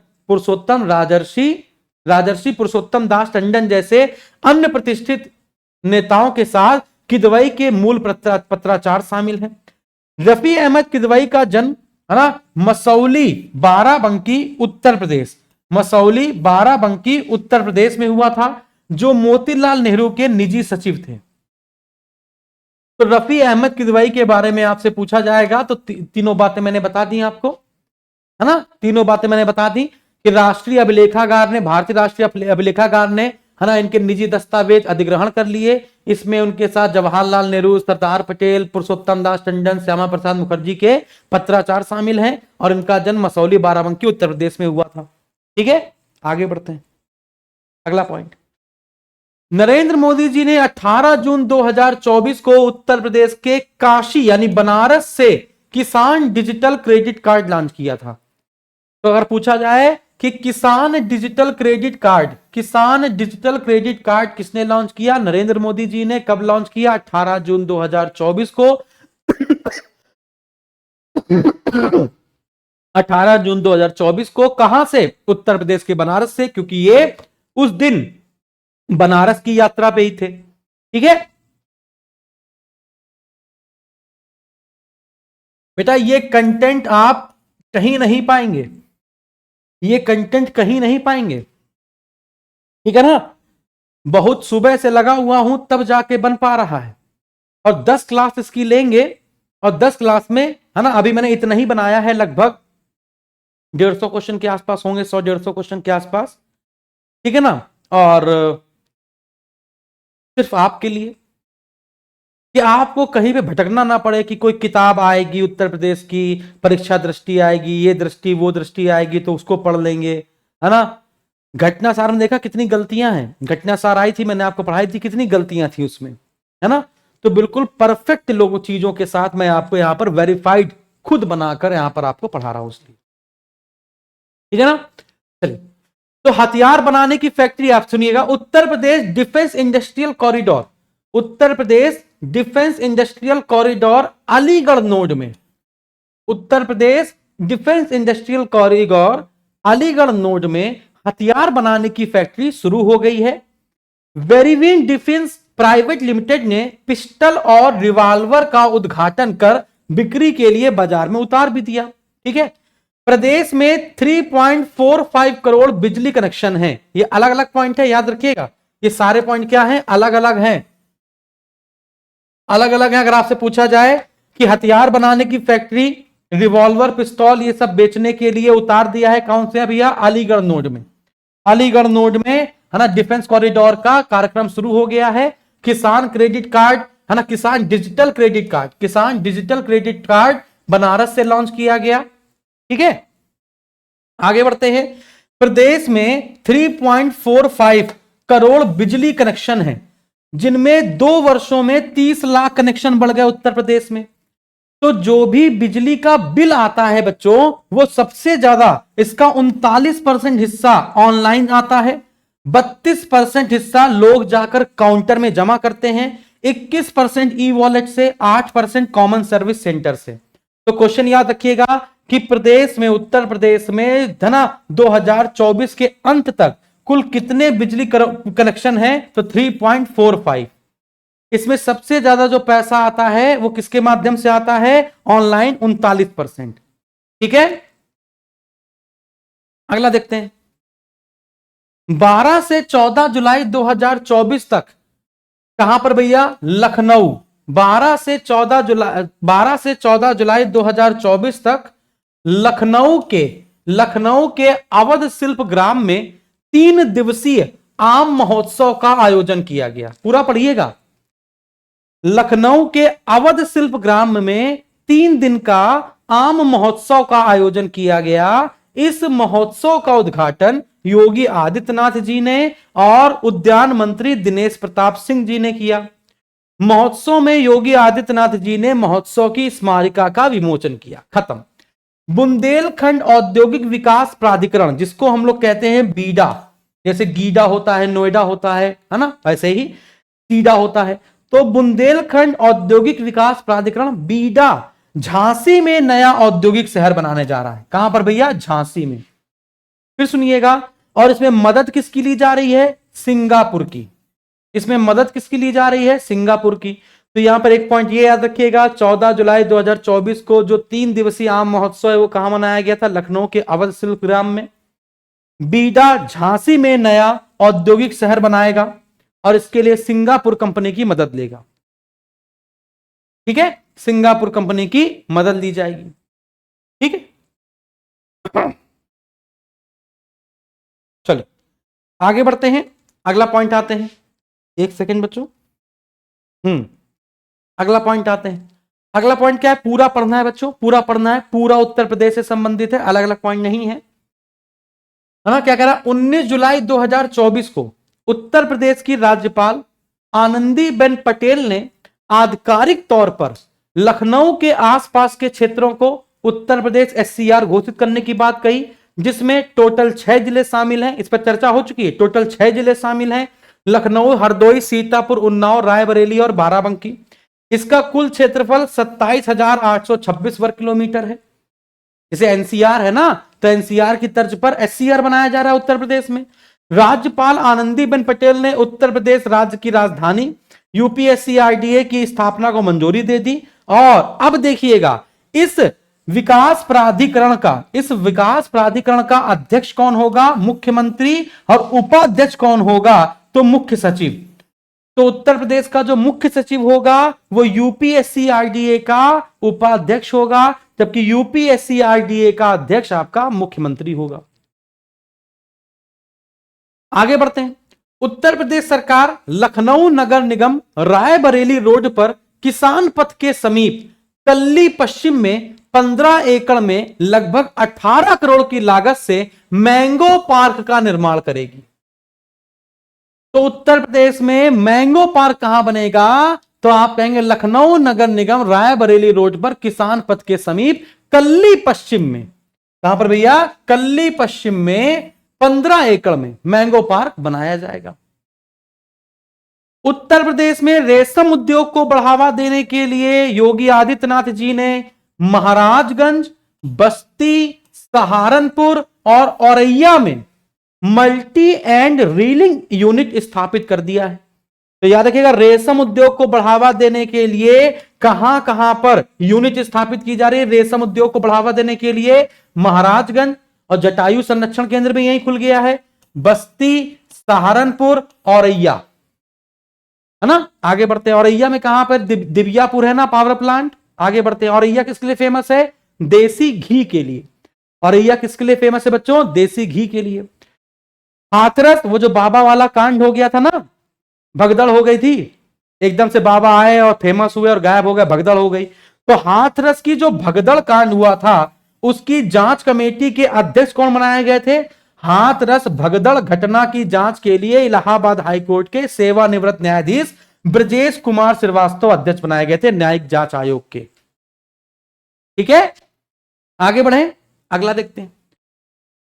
[SPEAKER 1] राजर्षि पुरुषोत्तम दास टंडन जैसे अन्य प्रतिष्ठित नेताओं के साथ किदवई के मूल पत्राचार शामिल हैं। रफी अहमद किदवई का जन्म, है ना, मसौली बाराबंकी उत्तर प्रदेश, मसौली बाराबंकी उत्तर प्रदेश में हुआ था, जो मोतीलाल नेहरू के निजी सचिव थे। तो रफी अहमद किदवई के बारे में आपसे पूछा जाएगा तो तीनों बातें मैंने बता दी आपको, है ना, तीनों बातें मैंने बता दी कि राष्ट्रीय अभिलेखागार ने, भारतीय राष्ट्रीय अभिलेखागार ने, है ना, इनके निजी दस्तावेज अधिग्रहण कर लिए। इसमें उनके साथ जवाहरलाल नेहरू, सरदार पटेल, पुरुषोत्तम दास टंडन, श्यामा प्रसाद मुखर्जी के पत्राचार शामिल हैं, और इनका जन्म मसौली बाराबंकी उत्तर प्रदेश में हुआ था। ठीक है, आगे बढ़ते हैं। अगला पॉइंट, नरेंद्र मोदी जी ने 18 जून 2024 को उत्तर प्रदेश के काशी यानी बनारस से किसान डिजिटल क्रेडिट कार्ड लॉन्च किया था। तो अगर पूछा जाए कि किसान डिजिटल क्रेडिट कार्ड किसने लॉन्च किया, नरेंद्र मोदी जी ने। कब लॉन्च किया, 18 जून 2024 को 18 जून 2024 को। कहां से, उत्तर प्रदेश के बनारस से, क्योंकि ये उस दिन बनारस की यात्रा पे ही थे। ठीक है बेटा, ये कंटेंट आप कहीं नहीं पाएंगे, ये कंटेंट कहीं नहीं पाएंगे, ठीक है ना। बहुत सुबह से लगा हुआ हूं तब जाके बन पा रहा है, और 10 क्लास इसकी लेंगे, और 10 क्लास में, है ना, अभी मैंने इतना ही बनाया है, लगभग 150 क्वेश्चन के आसपास होंगे, 100-150 क्वेश्चन के आसपास, ठीक है ना। और सिर्फ आपके लिए कि आपको कहीं पे भटकना ना पड़े कि कोई किताब आएगी उत्तर प्रदेश की, परीक्षा दृष्टि आएगी, ये दृष्टि वो दृष्टि आएगी, तो उसको पढ़ लेंगे, है ना। घटना सार में देखा कितनी गलतियां हैं, घटना सार आई थी, मैंने आपको पढ़ाई थी, कितनी गलतियां थी उसमें, है ना। तो बिल्कुल परफेक्ट लोगों चीजों के साथ मैं आपको यहां पर वेरीफाइड खुद बनाकर यहां पर आपको पढ़ा रहा हूं, इसलिए ठीक है ना। चलिए, तो हथियार बनाने की फैक्ट्री आप सुनिएगा, Uttar Pradesh defence industrial corridor, Uttar Pradesh defence industrial corridor Aligarh node में, Uttar Pradesh defence industrial corridor Aligarh node में हथियार बनाने की फैक्ट्री शुरू हो गई है। वेरिविन डिफेंस प्राइवेट लिमिटेड ने पिस्टल और रिवॉल्वर का उद्घाटन कर बिक्री के लिए बाजार में उतार भी दिया। ठीक है, प्रदेश में 3.45 करोड़ बिजली कनेक्शन है। ये अलग अलग पॉइंट है, याद रखिएगा, ये सारे पॉइंट क्या हैं, अलग अलग हैं, अलग अलग हैं। अगर आपसे पूछा जाए कि हथियार बनाने की फैक्ट्री, रिवॉल्वर, पिस्तौल, ये सब बेचने के लिए उतार दिया है, कौन से भैया, अलीगढ़ नोड में, अलीगढ़ नोड में, है ना, डिफेंस कॉरिडोर का कार्यक्रम शुरू हो गया है। किसान क्रेडिट कार्ड, है ना, किसान डिजिटल क्रेडिट कार्ड, किसान डिजिटल क्रेडिट कार्ड बनारस से लॉन्च किया गया। ठीक है, आगे बढ़ते हैं। प्रदेश में 3.45 करोड़ बिजली कनेक्शन है, जिनमें 2 वर्षों में 30 लाख कनेक्शन बढ़ गए उत्तर प्रदेश में। तो जो भी बिजली का बिल आता है बच्चों, वो सबसे ज्यादा इसका 39% हिस्सा ऑनलाइन आता है, 32% हिस्सा लोग जाकर काउंटर में जमा करते हैं, 21% ई वॉलेट से, 8% कॉमन सर्विस सेंटर से। तो क्वेश्चन याद रखिएगा कि प्रदेश में, उत्तर प्रदेश में धना 2024 के अंत तक कुल कितने बिजली कनेक्शन है? तो 3.45। इसमें सबसे ज्यादा जो पैसा आता है वो किसके माध्यम से आता है? ऑनलाइन, 39%। ठीक है, अगला देखते हैं। 12 से 14 जुलाई 2024 तक कहां पर भैया? लखनऊ। 12 से 14 जुलाई 2024 तक लखनऊ के अवध शिल्प ग्राम में 3 दिवसीय आम महोत्सव का आयोजन किया गया। पूरा पढ़िएगा। लखनऊ के अवध शिल्प ग्राम में 3 दिन का आम महोत्सव का आयोजन किया गया। इस महोत्सव का उद्घाटन योगी आदित्यनाथ जी ने और उद्यान मंत्री दिनेश प्रताप सिंह जी ने किया। महोत्सव में योगी आदित्यनाथ जी ने महोत्सव की स्मारिका का विमोचन किया। खत्म। बुंदेलखंड औद्योगिक विकास प्राधिकरण, जिसको हम लोग कहते हैं बीडा, जैसे गीडा होता है, नोएडा होता है ना, ऐसे ही सीडा होता है। तो बुंदेलखंड औद्योगिक विकास प्राधिकरण बीडा झांसी में नया औद्योगिक शहर बनाने जा रहा है। कहां पर भैया? झांसी में। फिर सुनिएगा, और इसमें मदद किसकी ली जा रही है? सिंगापुर की। इसमें मदद किसकी ली जा रही है? सिंगापुर की। तो यहां पर एक पॉइंट ये याद रखिएगा, 14 जुलाई 2024 को जो 3 दिवसीय आम महोत्सव है वो कहां मनाया गया था? लखनऊ के अवध शिल्प ग्राम में। बीडा झांसी में नया औद्योगिक शहर बनाएगा और इसके लिए सिंगापुर कंपनी की मदद लेगा। ठीक है, सिंगापुर कंपनी की मदद ली जाएगी। ठीक है, चलो आगे बढ़ते हैं, अगला पॉइंट आते हैं। एक सेकेंड बच्चों, अगला पॉइंट आते हैं। अगला पॉइंट क्या है? पूरा पढ़ना है बच्चों, पूरा पढ़ना है, पूरा उत्तर प्रदेश से संबंधित है, अलग अलग पॉइंट नहीं है ना। क्या कह रहा? 19 जुलाई 2024 को उत्तर प्रदेश की राज्यपाल आनंदीबेन पटेल ने आधिकारिक तौर पर लखनऊ के आसपास के क्षेत्रों को उत्तर प्रदेश SCR घोषित करने की बात कही, जिसमें टोटल 6 जिले शामिल हैं। इस पर चर्चा हो चुकी है। टोटल 6 जिले शामिल हैं, लखनऊ, हरदोई, सीतापुर, उन्नाव, रायबरेली और बाराबंकी। इसका कुल क्षेत्रफल 27,826 वर्ग किलोमीटर है। इसे NCR है ना, तो NCR की तर्ज पर SCR बनाया जा रहा है उत्तर प्रदेश में। राज्यपाल आनंदीबेन पटेल ने उत्तर प्रदेश राज्य की राजधानी UPSCRDA की स्थापना को मंजूरी दे दी। और अब देखिएगा, इस विकास प्राधिकरण का अध्यक्ष कौन होगा? मुख्यमंत्री। और उपाध्यक्ष कौन होगा? तो मुख्य सचिव। तो उत्तर प्रदेश का जो मुख्य सचिव होगा वो UPSCRDA का उपाध्यक्ष होगा, जबकि UPSCRDA का अध्यक्ष आपका मुख्यमंत्री होगा। आगे बढ़ते हैं। उत्तर प्रदेश सरकार लखनऊ नगर निगम रायबरेली रोड पर किसान पथ के समीप कल्ली पश्चिम में 15 एकड़ में लगभग 18 करोड़ की लागत से मैंगो पार्क का निर्माण करेगी। तो उत्तर प्रदेश में मैंगो पार्क कहां बनेगा? तो आप कहेंगे लखनऊ नगर निगम रायबरेली रोड पर किसान पथ के समीप कल्ली पश्चिम में। कहां पर भैया? कल्ली पश्चिम में 15 एकड़ में मैंगो पार्क बनाया जाएगा। उत्तर प्रदेश में रेशम उद्योग को बढ़ावा देने के लिए योगी आदित्यनाथ जी ने महाराजगंज, बस्ती, सहारनपुर और औरैया में मल्टी एंड रीलिंग यूनिट स्थापित कर दिया है। तो याद रखिएगा, रेशम उद्योग को बढ़ावा देने के लिए कहां कहां पर यूनिट स्थापित की जा रही है? रेशम उद्योग को बढ़ावा देने के लिए महाराजगंज, और जटायु संरक्षण केंद्र भी यहीं खुल गया है, बस्ती, सहारनपुर, औरैया, है ना। आगे बढ़ते हैं। औरैया में कहां पर? दिव्यापुर है ना पावर प्लांट। आगे बढ़ते हैं। औरैया किसके लिए फेमस है? देसी घी के लिए। औरैया किसके लिए फेमस है बच्चों? देसी घी के लिए। हाथरस, वो जो बाबा वाला कांड हो गया था ना, भगदड़ हो गई थी, एकदम से बाबा आए और फेमस हुए और गायब हो गए, भगदड़ हो गई। तो हाथरस की जो भगदड़ कांड हुआ था उसकी जांच कमेटी के अध्यक्ष कौन बनाए गए थे? हाथरस भगदड़ घटना की जांच के लिए इलाहाबाद हाईकोर्ट के सेवानिवृत्त न्यायाधीश ब्रजेश कुमार श्रीवास्तव अध्यक्ष बनाए गए थे न्यायिक जांच आयोग के। ठीक है, आगे बढ़े, अगला देखते हैं।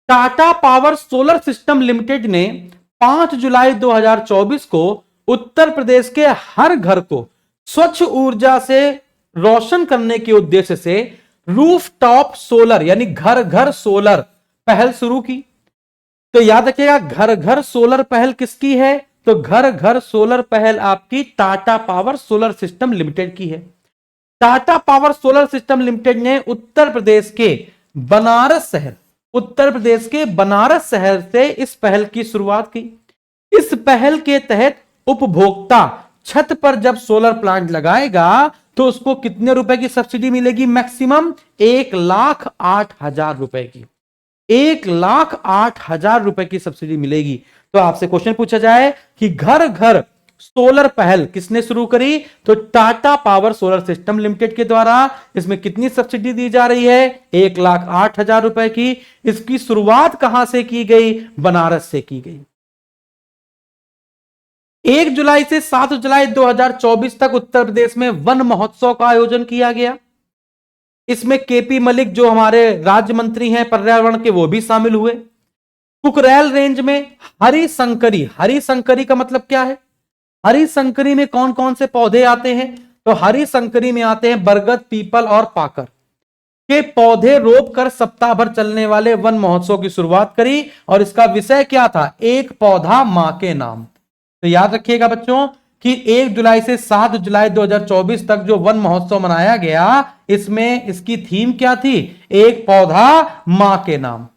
[SPEAKER 1] Tata power solar system limited ने 5 जुलाई 2024 को उत्तर प्रदेश के हर घर को स्वच्छ ऊर्जा से रोशन करने के उद्देश्य से रूफटॉप सोलर यानी घर घर सोलर पहल शुरू की। तो याद रखिएगा, घर घर सोलर पहल किसकी है? तो घर घर सोलर पहल आपकी Tata power solar system limited की है। Tata power solar system limited ने उत्तर प्रदेश के बनारस शहर से इस पहल की शुरुआत की। इस पहल के तहत उपभोक्ता छत पर जब सोलर प्लांट लगाएगा तो उसको कितने रुपए की सब्सिडी मिलेगी? मैक्सिमम 1,08,000 रुपए की, 1,08,000 रुपए की सब्सिडी मिलेगी। तो आपसे क्वेश्चन पूछा जाए कि घर घर सोलर पहल किसने शुरू करी? तो Tata power solar system limited के द्वारा। इसमें कितनी सब्सिडी दी जा रही है? 1,08,000 रुपए की। इसकी शुरुआत कहां से की गई? बनारस से की गई। 1 जुलाई से 7 जुलाई 2024 तक उत्तर प्रदेश में वन महोत्सव का आयोजन किया गया। इसमें केपी मलिक जो हमारे राज्य मंत्री हैं पर्यावरण के, वो भी शामिल हुए। कुकरेल रेंज में हरिशंकरी का मतलब क्या है? हरिशंकरी में कौन कौन से पौधे आते हैं? तो हरिशंकरी में आते हैं बरगद, पीपल और पाकर के पौधे रोप कर सप्ताह भर चलने वाले वन महोत्सव की शुरुआत करी। और इसका विषय क्या था? एक पौधा मां के नाम। तो याद रखिएगा बच्चों कि 1 जुलाई से 7 जुलाई 2024 तक जो वन महोत्सव मनाया गया, इसमें इसकी थीम क्या थी? एक पौधा मां के नाम,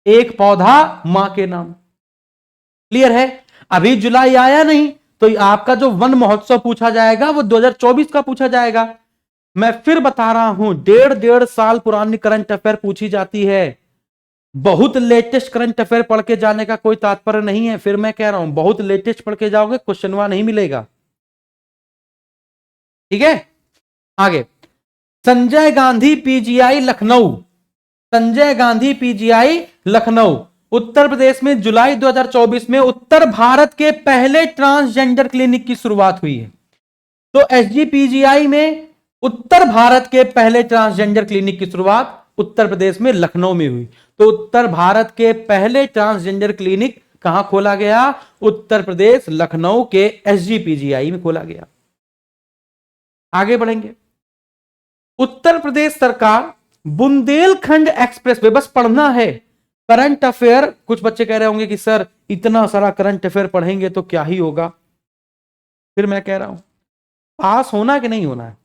[SPEAKER 1] एक पौधा मां के नाम। क्लियर है? अभी जुलाई आया नहीं, तो आपका जो वन महोत्सव पूछा जाएगा वो 2024 का पूछा जाएगा। मैं फिर बता रहा हूं, 1.5 साल पुरानी करंट अफेयर पूछी जाती है। बहुत लेटेस्ट करंट अफेयर पढ़ के जाने का कोई तात्पर्य नहीं है। फिर मैं कह रहा हूं, बहुत लेटेस्ट पढ़ के जाओगे क्वेश्चनवा नहीं मिलेगा। ठीक है, आगे। संजय गांधी पीजीआई लखनऊ, संजय गांधी पीजीआई लखनऊ उत्तर प्रदेश में जुलाई 2024 में उत्तर भारत के पहले ट्रांसजेंडर क्लिनिक की शुरुआत हुई है। तो एसजीपीजीआई में उत्तर भारत के पहले ट्रांसजेंडर क्लिनिक की शुरुआत उत्तर प्रदेश में लखनऊ में हुई। तो उत्तर भारत के पहले ट्रांसजेंडर क्लिनिक कहां खोला गया? उत्तर प्रदेश लखनऊ के एसजीपीजीआई में खोला गया। आगे बढ़ेंगे। उत्तर प्रदेश सरकार बुंदेलखंड एक्सप्रेसवे, बस पढ़ना है करंट अफेयर। कुछ बच्चे कह रहे होंगे कि सर इतना सारा करंट अफेयर पढ़ेंगे तो क्या ही होगा। फिर मैं कह रहा हूं, पास होना कि नहीं होना है?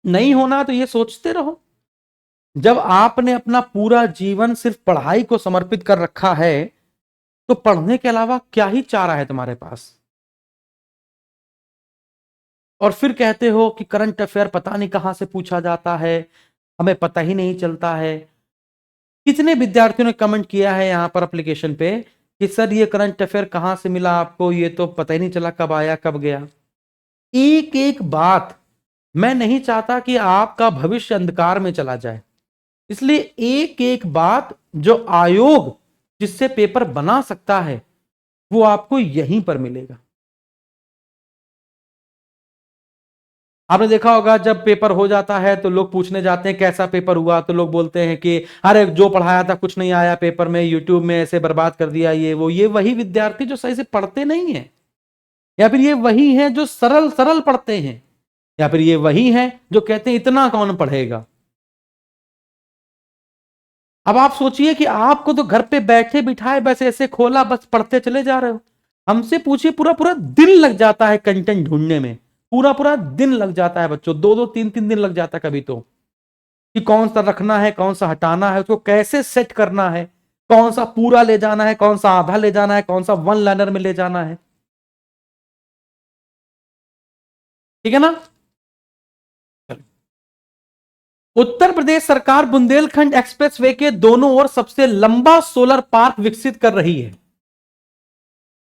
[SPEAKER 1] नहीं होना तो ये सोचते रहो। जब आपने अपना पूरा जीवन सिर्फ पढ़ाई को समर्पित कर रखा है तो पढ़ने के अलावा क्या ही चारा है तुम्हारे पास? और फिर कहते हो कि करंट अफेयर पता नहीं कहां से पूछा जाता है, हमें पता ही नहीं चलता है। कितने विद्यार्थियों ने कमेंट किया है यहां पर एप्लीकेशन पे कि सर ये करंट अफेयर कहां से मिला आपको, ये तो पता ही नहीं चला कब आया कब गया। एक एक बात, मैं नहीं चाहता कि आपका भविष्य अंधकार में चला जाए, इसलिए एक एक बात जो आयोग जिससे पेपर बना सकता है वो आपको यहीं पर मिलेगा। आपने देखा होगा जब पेपर हो जाता है तो लोग पूछने जाते हैं कैसा पेपर हुआ, तो लोग बोलते हैं कि अरे जो पढ़ाया था कुछ नहीं आया पेपर में, यूट्यूब में ऐसे बर्बाद कर दिया ये वो। ये वही विद्यार्थी जो सही से पढ़ते नहीं है, या फिर ये वही हैं जो सरल सरल पढ़ते हैं, या फिर ये वही हैं जो कहते हैं इतना कौन पढ़ेगा। अब आप सोचिए कि आपको तो घर पे बैठे बिठाए बस ऐसे खोला, बस पढ़ते चले जा रहे हो। हमसे पूछिए, पूरा पूरा दिन लग जाता है कंटेंट ढूंढने में, पूरा पूरा दिन लग जाता है बच्चों, 2-2 3-3 दिन लग जाता है कभी तो, कि कौन सा रखना है कौन सा हटाना है, उसको कैसे सेट करना है, कौन सा पूरा ले जाना है कौन सा आधा ले जाना है, कौन सा वन लाइनर में ले जाना है। ठीक है ना। उत्तर प्रदेश सरकार बुंदेलखंड एक्सप्रेसवे के दोनों ओर सबसे लंबा सोलर पार्क विकसित कर रही है।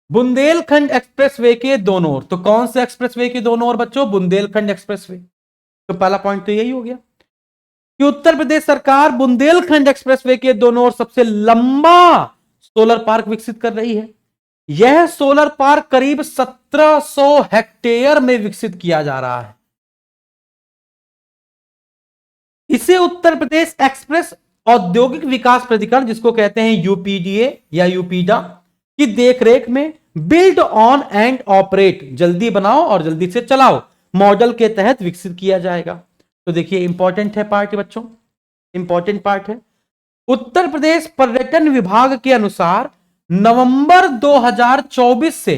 [SPEAKER 1] बुंदेलखंड एक्सप्रेसवे के दोनों ओर, तो कौन से एक्सप्रेसवे के दोनों ओर बच्चों? बुंदेलखंड एक्सप्रेसवे। तो पहला पॉइंट तो यही हो गया। कि उत्तर प्रदेश सरकार बुंदेलखंड एक्सप्रेसवे के दोनों ओर सबसे लंबा सोलर पार्क विकसित कर रही है। यह सोलर पार्क करीब 1700 हेक्टेयर में विकसित किया जा रहा है। इसे उत्तर प्रदेश एक्सप्रेस औद्योगिक विकास प्राधिकरण, जिसको कहते हैं यूपीडीए या यूपीडा, की देखरेख में बिल्ड ऑन एंड ऑपरेट, जल्दी बनाओ और जल्दी से चलाओ, मॉडल के तहत विकसित किया जाएगा। तो देखिए इंपॉर्टेंट है पार्ट बच्चों, इंपॉर्टेंट पार्ट है। उत्तर प्रदेश पर्यटन विभाग के अनुसार नवंबर 2024 से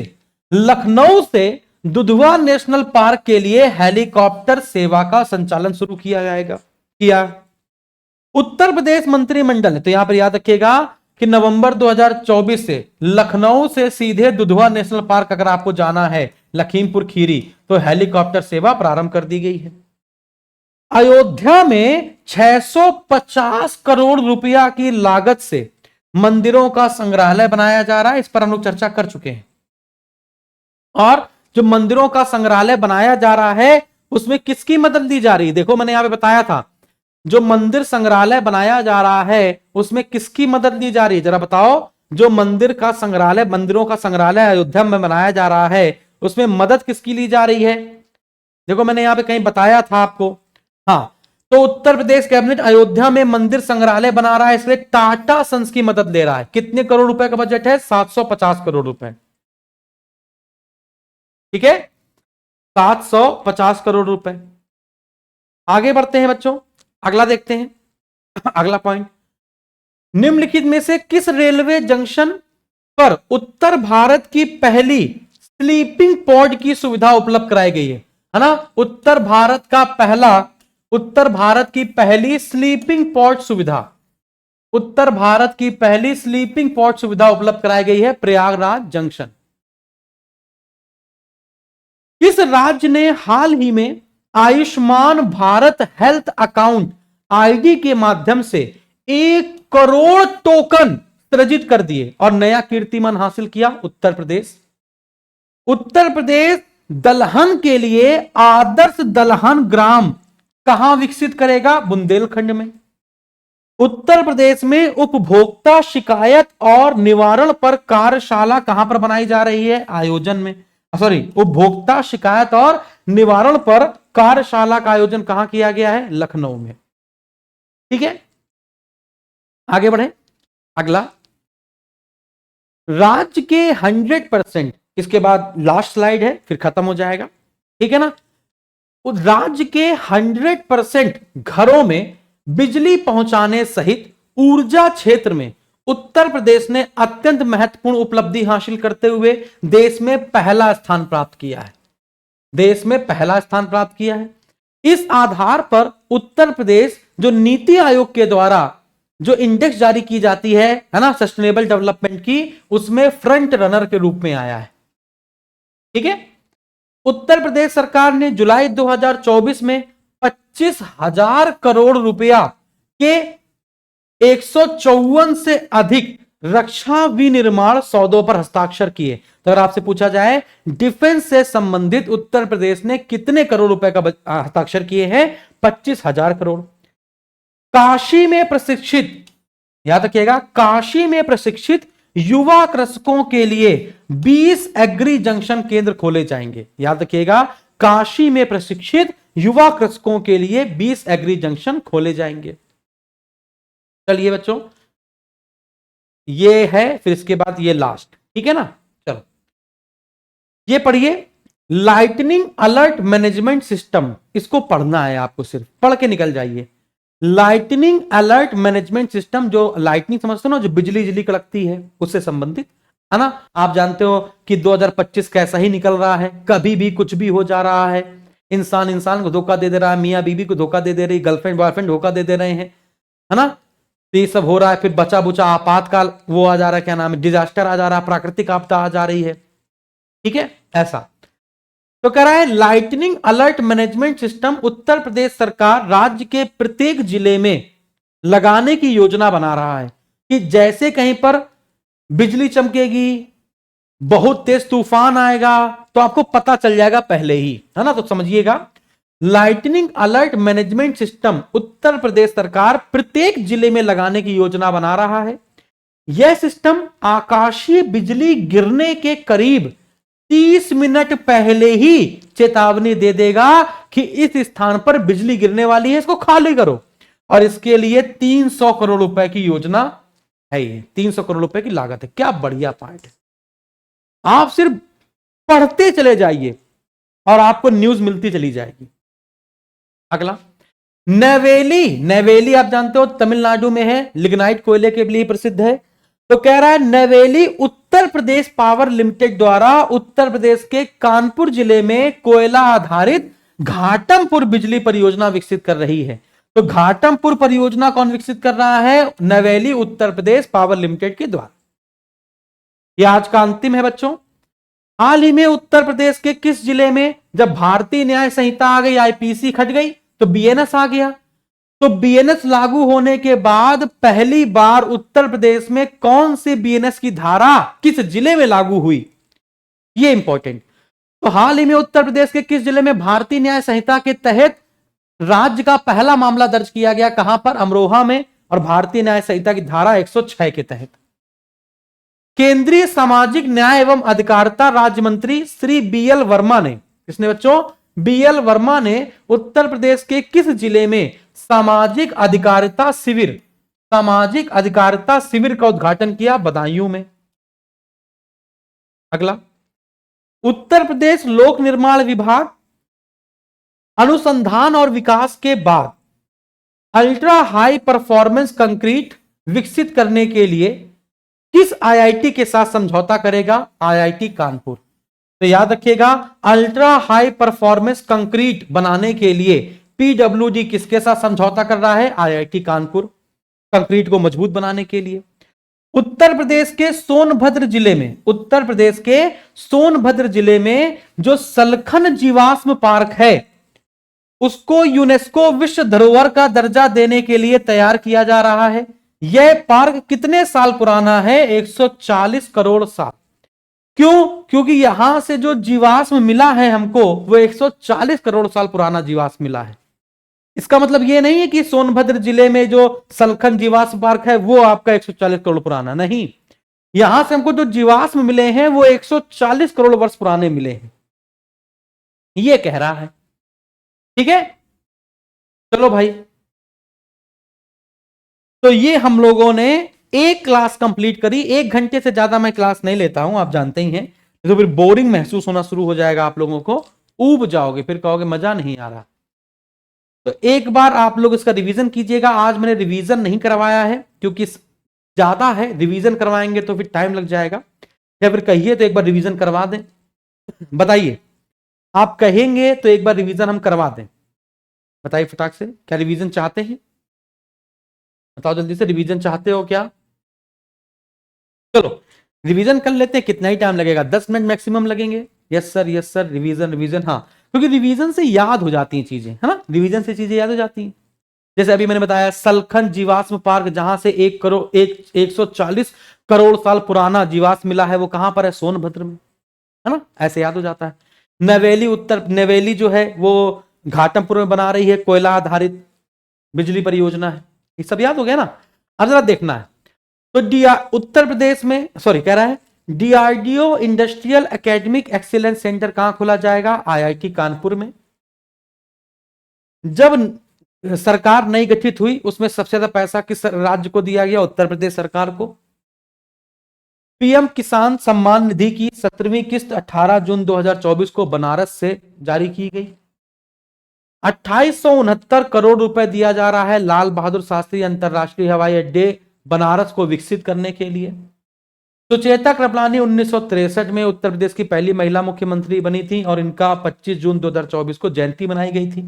[SPEAKER 1] लखनऊ से दुधवा नेशनल पार्क के लिए हेलीकॉप्टर सेवा का संचालन शुरू किया जाएगा। उत्तर प्रदेश मंत्रिमंडल, तो यहां पर याद रखिएगा कि नवंबर 2024 से लखनऊ से सीधे दुधवा नेशनल पार्क अगर आपको जाना है लखीमपुर खीरी, तो हेलीकॉप्टर सेवा प्रारंभ कर दी गई है। अयोध्या में 650 करोड़ रुपया की लागत से मंदिरों का संग्रहालय बनाया जा रहा है। इस पर हम लोग चर्चा कर चुके हैं। और जो मंदिरों का संग्रहालय बनाया जा रहा है उसमें किसकी मदद ली जा रही है? देखो मैंने यहां पे बताया था, जो मंदिर संग्रहालय बनाया जा रहा है उसमें किसकी मदद ली जा रही है? जरा बताओ। जो मंदिर का संग्रहालय, मंदिरों का संग्रहालय अयोध्या में बनाया जा रहा है, उसमें मदद किसकी ली जा रही है? देखो मैंने यहां पे कहीं बताया था आपको। हाँ, तो उत्तर प्रदेश कैबिनेट अयोध्या में मंदिर संग्रहालय बना रहा है, इसलिए टाटा सन्स की मदद ले रहा है। कितने करोड़ रुपए का बजट है? 750 करोड़ रुपए। ठीक है, 750 करोड़ रुपए। आगे बढ़ते हैं बच्चों, अगला देखते हैं। अगला पॉइंट, निम्नलिखित में से किस रेलवे जंक्शन पर उत्तर भारत की पहली स्लीपिंग पॉड की सुविधा उपलब्ध कराई गई है ना? उत्तर भारत की पहली स्लीपिंग पॉड सुविधा, उत्तर भारत की पहली स्लीपिंग पॉड सुविधा उपलब्ध कराई गई है प्रयागराज जंक्शन। किस राज्य ने हाल ही में Ayushman Bharat health account ID के माध्यम से 1 करोड़ टोकन सृजित कर दिए और नया कीर्तिमान हासिल किया? उत्तर प्रदेश। उत्तर प्रदेश दलहन के लिए आदर्श दलहन ग्राम कहां विकसित करेगा? बुंदेलखंड में। उत्तर प्रदेश में उपभोक्ता शिकायत और निवारण पर कार्यशाला कहां पर बनाई जा रही है? आयोजन में, उपभोक्ता शिकायत और निवारण पर कार्यशाला का आयोजन कहां किया गया है? लखनऊ में। ठीक है, आगे बढ़े। अगला, राज्य के 100%, इसके बाद लास्ट स्लाइड है फिर खत्म हो जाएगा। ठीक है ना? राज्य के 100% घरों में बिजली पहुंचाने सहित ऊर्जा क्षेत्र में उत्तर प्रदेश ने अत्यंत महत्वपूर्ण उपलब्धि हासिल करते हुए देश में पहला स्थान प्राप्त किया है। देश में पहला स्थान प्राप्त किया है। इस आधार पर उत्तर प्रदेश जो नीति आयोग के द्वारा जो इंडेक्स जारी की जाती है ना, सस्टेनेबल डेवलपमेंट की, उसमें फ्रंट रनर के रूप में आया है। ठीक है, उत्तर प्रदेश सरकार ने जुलाई 2024 में 25,000 करोड़ रुपया के 154 से अधिक रक्षा विनिर्माण सौदों पर हस्ताक्षर किए। तो अगर आपसे पूछा जाए डिफेंस से संबंधित उत्तर प्रदेश ने कितने करोड़ रुपए का हस्ताक्षर किए हैं? 25,000 करोड़। काशी में प्रशिक्षित, याद रखिएगा, काशी में प्रशिक्षित युवा कृषकों के लिए 20 एग्री जंक्शन केंद्र खोले जाएंगे। याद रखिएगा, काशी में प्रशिक्षित युवा कृषकों के लिए 20 एग्री जंक्शन खोले जाएंगे। चलिए बच्चों, ये है, फिर इसके बाद ये लास्ट। ठीक है ना? चलो ये पढ़िए, लाइटनिंग अलर्ट मैनेजमेंट सिस्टम, इसको पढ़ना है आपको, सिर्फ पढ़ के निकल जाइए। लाइटनिंग अलर्ट मैनेजमेंट सिस्टम, जो लाइटनिंग समझते हो ना, जो बिजली कड़कती है, उससे संबंधित है ना। आप जानते हो कि 2025 कैसा ही निकल रहा है, कभी भी कुछ भी हो जा रहा है। इंसान को धोखा दे रहा है, मियां बीबी को धोखा दे रही, गर्लफ्रेंड बॉयफ्रेंड धोखा दे रहे हैं, है ना। तो ये सब हो रहा है। फिर बचा बुचा आपातकाल वो आ जा रहा है, क्या नाम है, डिजास्टर आ जा रहा है, प्राकृतिक आपदा आ जा रही है। ठीक है, ऐसा तो कह रहा है lightning alert management system Uttar Pradesh सरकार राज्य के प्रत्येक जिले में लगाने की योजना बना रहा है कि जैसे कहीं पर बिजली चमकेगी, बहुत तेज तूफान आएगा, तो आपको पता चल जाएगा पहले ही, है ना। तो समझिएगा, lightning alert management system Uttar Pradesh सरकार प्रत्येक जिले में लगाने की योजना बना रहा है। यह सिस्टम आकाशीय बिजली गिरने के करीब 30 मिनट पहले ही चेतावनी दे देगा कि इस स्थान पर बिजली गिरने वाली है, इसको खाली करो। और इसके लिए 300 करोड़ रुपए की योजना है। ये 300 करोड़ रुपए की लागत है। क्या बढ़िया पॉइंट है। आप सिर्फ पढ़ते चले जाइए और आपको न्यूज मिलती चली जाएगी। अगला, नेवेली। नेवेली आप जानते हो तमिलनाडु में है, लिग्नाइट कोयले के लिए प्रसिद्ध है। तो कह रहा है नेवेली उत्तर प्रदेश पावर लिमिटेड द्वारा उत्तर प्रदेश के कानपुर जिले में कोयला आधारित घाटमपुर बिजली परियोजना विकसित कर रही है। तो घाटमपुर परियोजना कौन विकसित कर रहा है? नेवेली उत्तर प्रदेश पावर लिमिटेड के द्वारा। यह आज का अंतिम है बच्चों। हाल ही में उत्तर प्रदेश के किस जिले में जब भारतीय न्याय संहिता आ गई, आईपीसी खट गई, तो बीएनएस आ गया। तो बीएनएस लागू होने के बाद पहली बार उत्तर प्रदेश में कौन सी बीएनएस की धारा किस जिले में लागू हुई, यह इंपॉर्टेंट। तो हाल ही में उत्तर प्रदेश के किस जिले में भारतीय न्याय संहिता के तहत राज्य का पहला मामला दर्ज किया गया? कहां पर? अमरोहा में, और भारतीय न्याय संहिता की धारा 106 के तहत। केंद्रीय सामाजिक न्याय एवं अधिकारिता राज्य मंत्री श्री बीएल वर्मा ने, किसने बच्चों? बीएल वर्मा ने उत्तर प्रदेश के किस जिले में सामाजिक अधिकारिता शिविर का उद्घाटन किया? बदायूं में। अगला, उत्तर प्रदेश लोक निर्माण विभाग अनुसंधान और विकास के बाद अल्ट्रा हाई परफॉर्मेंस कंक्रीट विकसित करने के लिए किस आईआईटी के साथ समझौता करेगा? आईआईटी कानपुर। तो याद रखिएगा, अल्ट्रा हाई परफॉर्मेंस कंक्रीट बनाने के लिए पीडब्ल्यूडी किसके साथ समझौता कर रहा है? आईआईटी कानपुर, कंक्रीट को मजबूत बनाने के लिए। उत्तर प्रदेश के सोनभद्र जिले में जो सलखन जीवाश्म पार्क है उसको यूनेस्को विश्व धरोहर का दर्जा देने के लिए तैयार किया जा रहा है। यह पार्क कितने साल पुराना है? 140 करोड़ साल। क्यों? क्योंकि यहां से जो जीवाश्म मिला है हमको वो 140 करोड़ साल पुराना जीवाश्म मिला है। इसका मतलब यह नहीं है कि सोनभद्र जिले में जो सलखन जीवाश्म पार्क है वो आपका 140 करोड़ पुराना, नहीं। यहां से हमको जो जीवाश्म मिले हैं वो 140 करोड़ वर्ष पुराने मिले हैं, ये कह रहा है। ठीक है, चलो भाई। तो ये हम लोगों ने एक क्लास कंप्लीट करी। 1 घंटे से ज्यादा मैं क्लास नहीं लेता हूं, आप जानते ही हैं। तो फिर बोरिंग महसूस होना शुरू हो जाएगा, आप लोगों को ऊब जाओगे, फिर कहोगे मजा नहीं आ रहा। तो एक बार आप लोग इसका रिवीजन कीजिएगा। आज मैंने रिवीजन नहीं करवाया है क्योंकि ज्यादा है, रिवीजन करवाएंगे तो फिर टाइम लग जाएगा। या फिर कहिए तो एक बार रिवीजन करवा दें। बताइए, आप कहेंगे तो एक बार रिवीजन हम करवा दें। बताइए फटाक से, क्या रिवीजन चाहते हैं? बताओ जल्दी से, रिवीजन चाहते हो क्या? चलो रिवीजन कर लेते हैं। कितना ही टाइम लगेगा? 10 मिनट मैक्सिमम लगेंगे। Yes sir, revision. हाँ, क्योंकि रिवीजन से याद हो जाती हैं चीजें, है ना। रिवीजन से चीजें याद हो जाती हैं। जैसे अभी मैंने बताया सलखन जीवाश्म पार्क, जहां से 140 करोड़ साल पुराना जीवाश्म मिला है, वो कहां पर है? सोनभद्र में, है ना। ऐसे याद हो जाता है। नेवेली जो है वो घाटमपुर में बना रही है, कोयला आधारित बिजली परियोजना है। ये सब याद हो गया ना। अब जरा देखना है। तो उत्तर प्रदेश में कह रहा है DRDO industrial academic excellence centre कहां खोला जाएगा? आईआईटी कानपुर में। जब सरकार नई गठित हुई उसमें सबसे ज्यादा पैसा किस राज्य को दिया गया? उत्तर प्रदेश सरकार को। पीएम किसान सम्मान निधि की 17वीं किस्त 18 जून 2024 को बनारस से जारी की गई। 2869 करोड़ रुपए दिया जा रहा है लाल बहादुर शास्त्री अंतरराष्ट्रीय हवाई अड्डे बनारस को विकसित करने के लिए। सुचेता कृपलानी 1963 में उत्तर प्रदेश की पहली महिला मुख्यमंत्री बनी थी और इनका 25 जून 2024 को जयंती मनाई गई थी।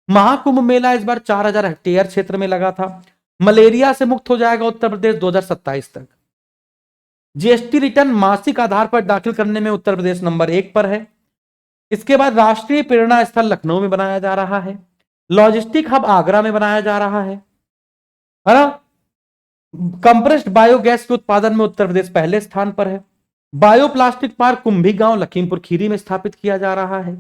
[SPEAKER 1] महाकुंभ मेला इस बार 4000 हेक्टेयर क्षेत्र में लगा था। मलेरिया से मुक्त हो जाएगा उत्तर प्रदेश 2027 तक। जीएसटी रिटर्न मासिक आधार पर दाखिल करने में उत्तर प्रदेश नंबर 1 पर है। इसके बाद राष्ट्रीय प्रेरणा स्थल लखनऊ में बनाया जा रहा है। लॉजिस्टिक हब आगरा में बनाया जा रहा है ना। कंप्रेस्ड बायोगैस के उत्पादन में उत्तर प्रदेश पहले स्थान पर है। बायोप्लास्टिक पार्क कुंभी गांव लखीमपुर खीरी में स्थापित किया जा रहा है।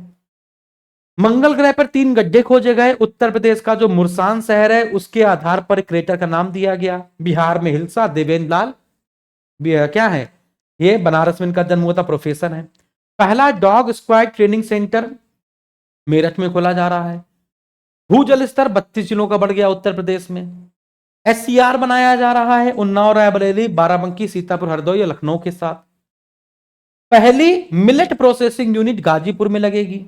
[SPEAKER 1] मंगल ग्रह पर 3 गड्ढे खोजे गए। उत्तर प्रदेश का जो मुरसान शहर है उसके आधार पर क्रेटर का नाम दिया गया। बिहार में हिलसा, देवेंद्र लाल क्या है ये, बनारस में इनका जन्म हुआ था, प्रोफेसर है। पहला dog squad training centre Meerut में खोला जा रहा है। भूजल स्तर 32 जिलों का बढ़ गया उत्तर प्रदेश में। एससीआर बनाया जा रहा है उन्नाव, रायबरेली, बाराबंकी, सीतापुर, हरदोई और लखनऊ के साथ। पहली मिलेट प्रोसेसिंग यूनिट गाजीपुर में लगेगी।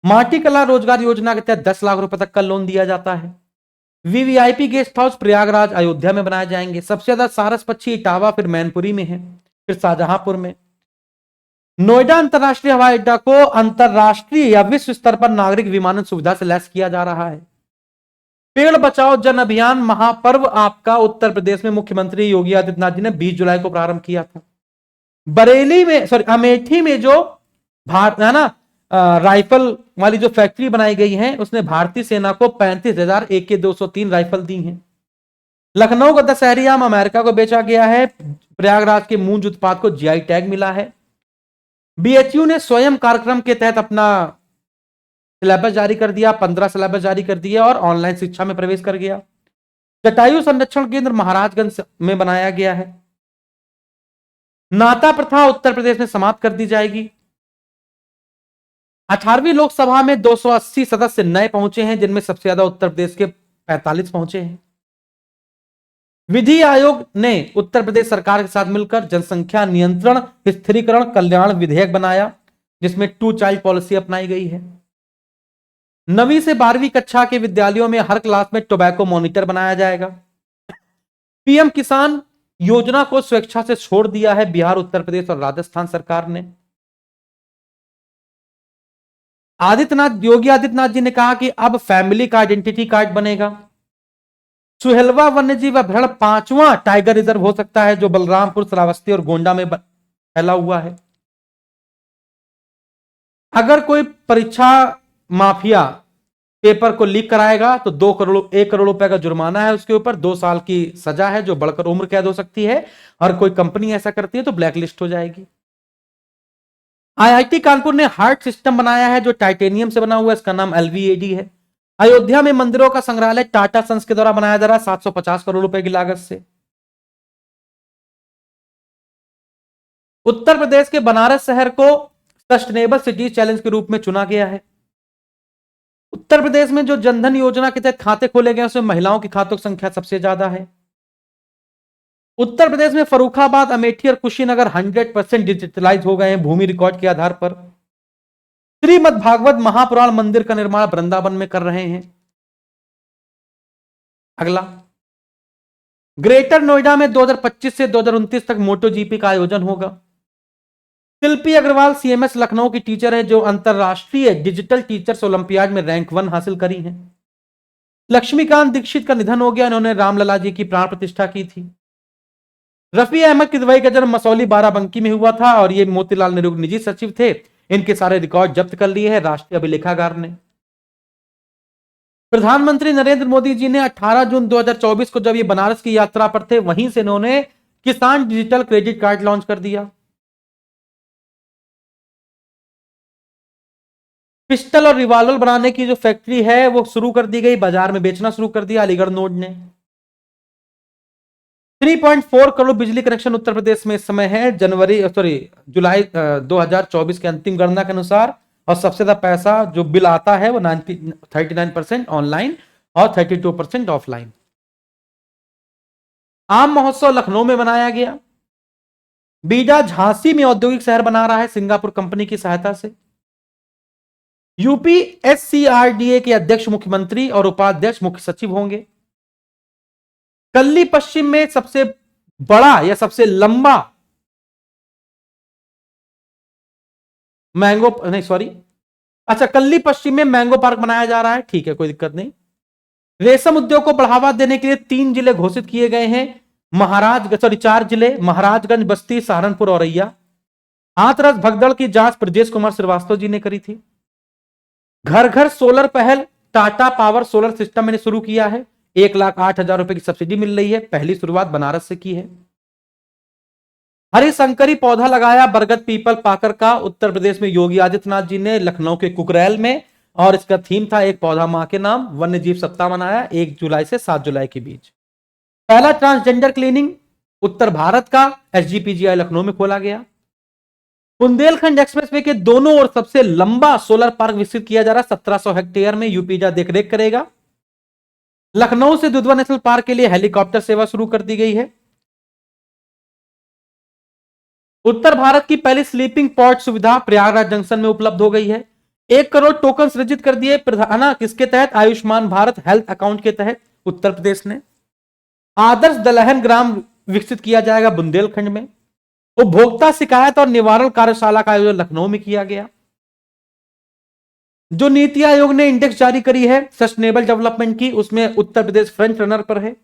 [SPEAKER 1] माटी कला रोजगार योजना के तहत 10 लाख रुपए तक का लोन दिया जाता है। VVIP guest house Prayagraj, Ayodhya में बनाए जाएंगे। सबसे ज्यादा सारस पक्षी इटावा, फिर मैनपुरी में है, फिर शाहजहांपुर में। नोएडा अंतरराष्ट्रीय हवाई अड्डा को अंतरराष्ट्रीय या विश्व स्तर पर नागरिक विमानन सुविधा से लैस किया जा रहा है। पेड़ बचाओ जन अभियान महापर्व आपका उत्तर प्रदेश में मुख्यमंत्री योगी आदित्यनाथ जी ने 20 जुलाई को प्रारंभ किया था। बरेली में, सॉरी अमेठी में जो भारत है ना राइफल वाली जो फैक्ट्री बनाई गई है उसने भारतीय सेना को 35,000 AK-203 राइफल दी हैं। लखनऊ का दशहरी आम अमेरिका को बेचा गया है। प्रयागराज के मूंज उत्पाद को जीआई टैग मिला है। बीएचयू ने स्वयं कार्यक्रम के तहत अपना सिलेबस जारी कर दिया, 15 सिलेबस जारी कर दिया और ऑनलाइन शिक्षा में प्रवेश कर गया। जटायु संरक्षण केंद्र महाराजगंज में बनाया गया है। नाता प्रथा उत्तर प्रदेश में समाप्त कर दी जाएगी। 18वीं लोकसभा में 280 सदस्य नए पहुंचे हैं, जिनमें सबसे ज्यादा उत्तर प्रदेश के 45 पहुंचे हैं। विधि आयोग ने उत्तर प्रदेश सरकार के साथ मिलकर जनसंख्या नियंत्रण स्थिरीकरण कल्याण विधेयक बनाया, जिसमें 2 चाइल्ड पॉलिसी अपनाई गई है। 9वीं से 12वीं कक्षा के विद्यालयों में हर क्लास में टोबैको मॉनिटर बनाया जाएगा। पीएम किसान योजना को स्वेच्छा से छोड़ दिया है बिहार, उत्तर प्रदेश और राजस्थान सरकार ने। योगी आदित्यनाथ जी ने कहा कि अब फैमिली का आइडेंटिटी कार्ड बनेगा। सुहेलवा वन्यजीव अभ्यारण्य 5वां टाइगर रिजर्व हो सकता है, जो बलरामपुर, श्रावस्ती और गोंडा में फैला हुआ है। अगर कोई परीक्षा माफिया पेपर को लीक कराएगा तो 1 करोड़ रुपए का जुर्माना है उसके ऊपर, 2 साल की सजा है जो बढ़कर उम्र कैद हो सकती है, और कोई कंपनी ऐसा करती है तो ब्लैकलिस्ट हो जाएगी। आईआईटी कानपुर ने हार्ट सिस्टम बनाया है जो टाइटेनियम से बना हुआ है, इसका नाम एलवीएडी है। अयोध्या में मंदिरों का संग्रहालय टाटा सन्स के द्वारा बनाया जा रहा है 750 करोड़ रुपए की लागत से। उत्तर प्रदेश के बनारस शहर को सस्टेनेबल सिटीज चैलेंज के रूप में चुना गया है। उत्तर प्रदेश में जो जनधन योजना के तहत खाते खोले गए उसमें महिलाओं की खातों की संख्या सबसे ज्यादा है। उत्तर प्रदेश में फर्रुखाबाद, अमेठी और कुशीनगर 100% डिजिटलाइज हो गए हैं भूमि रिकॉर्ड के आधार पर। श्रीमद् भागवत महापुराण मंदिर का निर्माण वृंदावन में कर रहे हैं। अगला, ग्रेटर नोएडा में 2025 से 2029 तक मोटो जीपी का आयोजन होगा। शिल्पी अग्रवाल सीएमएस लखनऊ की टीचर है जो अंतरराष्ट्रीय डिजिटल टीचर्स ओलंपियाड में रैंक 1 हासिल करी है। लक्ष्मीकांत दीक्षित का निधन हो गया, इन्होंने रामलला जी की प्राण प्रतिष्ठा की थी। रफी अहमद किदवई का जन्म मसौली बाराबंकी में हुआ था और ये मोतीलाल नेहरू निजी सचिव थे। इनके सारे रिकॉर्ड जब्त कर लिए हैं राष्ट्रीय अभिलेखागार ने। प्रधानमंत्री नरेंद्र मोदी जी ने 18 जून 2024 को जब ये बनारस की यात्रा पर थे वहीं से इन्होंने किसान डिजिटल क्रेडिट कार्ड लॉन्च कर दिया। पिस्टल और रिवॉल्वर बनाने की जो फैक्ट्री है वो शुरू कर दी गई, बाजार में बेचना शुरू कर दिया अलीगढ़ नोड ने। 3.4 करोड़ बिजली कनेक्शन उत्तर प्रदेश में इस समय है जुलाई 2024 के अंतिम गणना के अनुसार, और सबसे ज्यादा पैसा जो बिल आता है वो 39% ऑनलाइन और 32% ऑफलाइन। आम महोत्सव लखनऊ में बनाया गया। बीडा झांसी में औद्योगिक शहर बना रहा है सिंगापुर कंपनी की सहायता से। यूपी एससीआरडीए के अध्यक्ष मुख्यमंत्री और उपाध्यक्ष मुख्य सचिव होंगे। कल्ली पश्चिम में सबसे बड़ा या सबसे लंबा कल्ली पश्चिम में मैंगो पार्क बनाया जा रहा है, ठीक है, कोई दिक्कत नहीं। रेशम उद्योग को बढ़ावा देने के लिए 3 जिले घोषित किए गए हैं। 4 जिले, महाराजगंज, बस्ती, सहारनपुर, औरैया। हाथरस भगदड़ की जांच ब्रजेश कुमार श्रीवास्तव जी ने करी थी। घर घर सोलर पहल टाटा पावर सोलर सिस्टम मैंने शुरू किया है। 1,08,000 रुपए की सब्सिडी मिल रही है। पहली शुरुआत बनारस से की है। हरिशंकरी पौधा लगाया बरगद पीपल पाकर का उत्तर प्रदेश में योगी आदित्यनाथ जी ने लखनऊ के कुकरेल में, और इसका थीम था एक पौधा मां के नाम। वन्य जीव सप्ताह मनाया 1 जुलाई से 7 जुलाई के बीच। पहला ट्रांसजेंडर क्लिनिक उत्तर भारत का एसजीपीजीआई लखनऊ में खोला गया। बुंदेलखंड एक्सप्रेसवे के दोनों ओर सबसे लंबा सोलर पार्क विकसित किया जा रहा है 1700 हेक्टेयर में, यूपीजा देखरेख करेगा। लखनऊ से दुधवा नेशनल पार्क के लिए हेलीकॉप्टर सेवा शुरू कर दी गई है। उत्तर भारत की पहली स्लीपिंग पॉड सुविधा प्रयागराज जंक्शन में उपलब्ध हो गई है। 1 करोड़ टोकन सृजित कर दिए प्रधान किसके तहत, आयुष्मान भारत हेल्थ अकाउंट के तहत उत्तर प्रदेश ने। आदर्श दलहन ग्राम विकसित किया जाएगा बुंदेलखंड में। उपभोक्ता शिकायत और निवारण कार्यशाला का आयोजन लखनऊ में किया गया। जो नीति आयोग ने इंडेक्स जारी करी है सस्टेनेबल डेवलपमेंट की, उसमें उत्तर प्रदेश फ्रंट रनर पर है।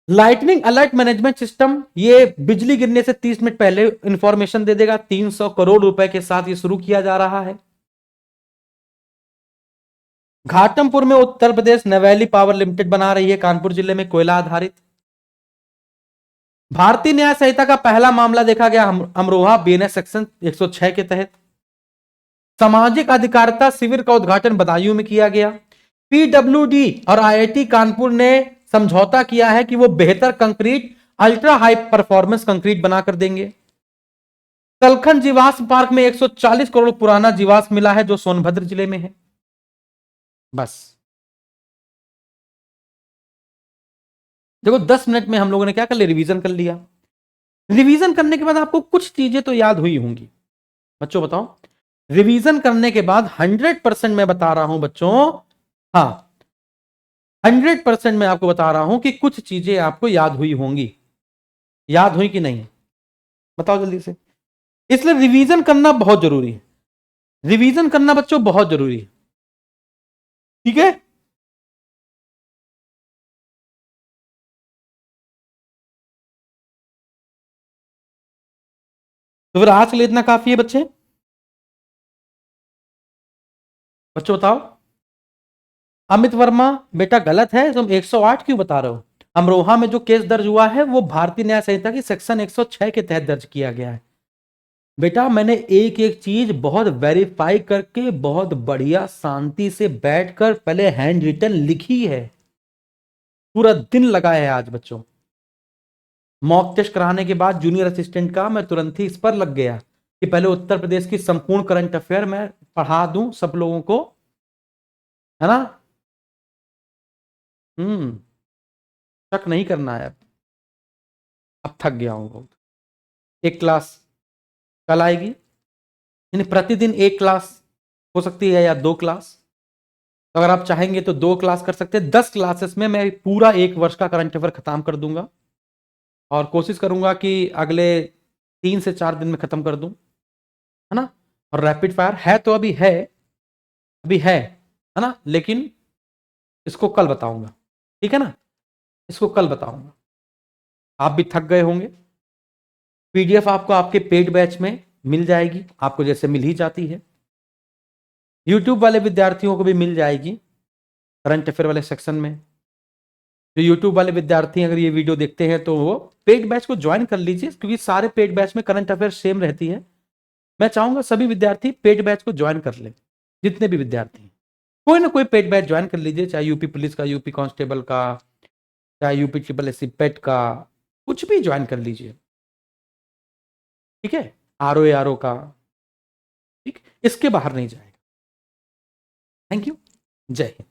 [SPEAKER 1] लाइटनिंग अलर्ट मैनेजमेंट सिस्टम, ये बिजली गिरने से 30 मिनट पहले इंफॉर्मेशन दे देगा। 300 करोड़ रुपए के साथ ये शुरू किया जा रहा है। घाटमपुर में उत्तर प्रदेश नवेली पावर लिमिटेड बना रही है, कानपुर जिले में कोयला आधारित। भारतीय न्याय संहिता का पहला मामला देखा गया अमरोहा बीएनएस सेक्शन 106 के तहत। सामाजिक अधिकारिता शिविर का उद्घाटन बदायूं में किया गया। पीडब्ल्यूडी और आईआईटी कानपुर ने समझौता किया है कि वो बेहतर concrete ultra high performance concrete बनाकर देंगे। कलखन जीवाश्म पार्क में 140 करोड़ पुराना जीवाश्म मिला है जो सोनभद्र जिले में है। बस देखो 10 मिनट में हम लोगों ने क्या कर लिया, रिवीजन कर लिया। रिवीजन करने के बाद आपको कुछ चीजें तो याद हुई होंगी। बच्चों बताओ, रिवीजन करने के बाद 100% मैं बता रहा हूं बच्चों, हाँ 100% मैं आपको बता रहा हूं कि कुछ चीजें आपको याद हुई होंगी। याद हुई कि नहीं बताओ जल्दी से। इसलिए रिवीजन करना बहुत जरूरी है। रिवीजन करना बच्चों बहुत जरूरी है, ठीक है। तो फिर आज के लिए इतना काफी है बच्चे। बच्चों बताओ, अमित वर्मा बेटा गलत है, तुम 108 क्यों बता रहे हो। अमरोहा में जो केस दर्ज हुआ है वो भारतीय न्याय संहिता की सेक्शन 106 के तहत दर्ज किया गया है। बेटा मैंने एक एक चीज बहुत वेरीफाई करके बहुत बढ़िया शांति से बैठकर पहले हैंड रिटन लिखी है। पूरा दिन लगा है आज बच्चों। मॉक टेस्ट कराने के बाद जूनियर असिस्टेंट का मैं तुरंत ही इस पर लग गया कि पहले उत्तर प्रदेश की संपूर्ण करंट अफेयर मैं पढ़ा दूं सब लोगों को, है ना। शक नहीं करना है। अब थक गया हूं बहुत। एक क्लास कल आएगी, यानी प्रतिदिन एक क्लास हो सकती है या 2 क्लास। तो अगर आप चाहेंगे तो 2 क्लास कर सकते हैं। 10 क्लासेस में मैं पूरा 1 वर्ष का करंट अफेयर खत्म कर दूंगा और कोशिश करूंगा कि अगले 3 से 4 दिन में खत्म कर दूं, है ना। और रैपिड फायर है तो अभी है ना, लेकिन इसको कल बताऊंगा, ठीक है ना। इसको कल बताऊंगा। आप भी थक गए होंगे। पीडीएफ आपको आपके पेड बैच में मिल जाएगी, आपको जैसे मिल ही जाती है। यूट्यूब वाले विद्यार्थियों को भी मिल जाएगी करंट अफेयर वाले सेक्शन में। जो यूट्यूब वाले विद्यार्थी अगर ये वीडियो देखते हैं तो वो पेड बैच को ज्वाइन कर लीजिए, क्योंकि सारे पेड बैच में करंट अफेयर सेम रहती है। मैं चाहूंगा सभी विद्यार्थी पेड बैच को ज्वाइन कर ले, जितने भी विद्यार्थी हैं कोई ना कोई पेड बैच ज्वाइन कर लीजिए, चाहे यूपी पुलिस का, यूपी कांस्टेबल का, चाहे यूपी ट्रिपल एससी पेट का, कुछ भी ज्वाइन कर लीजिए, ठीक है। आरओ का, ठीक, इसके बाहर नहीं जाएगा। थैंक यू, जय हिंद।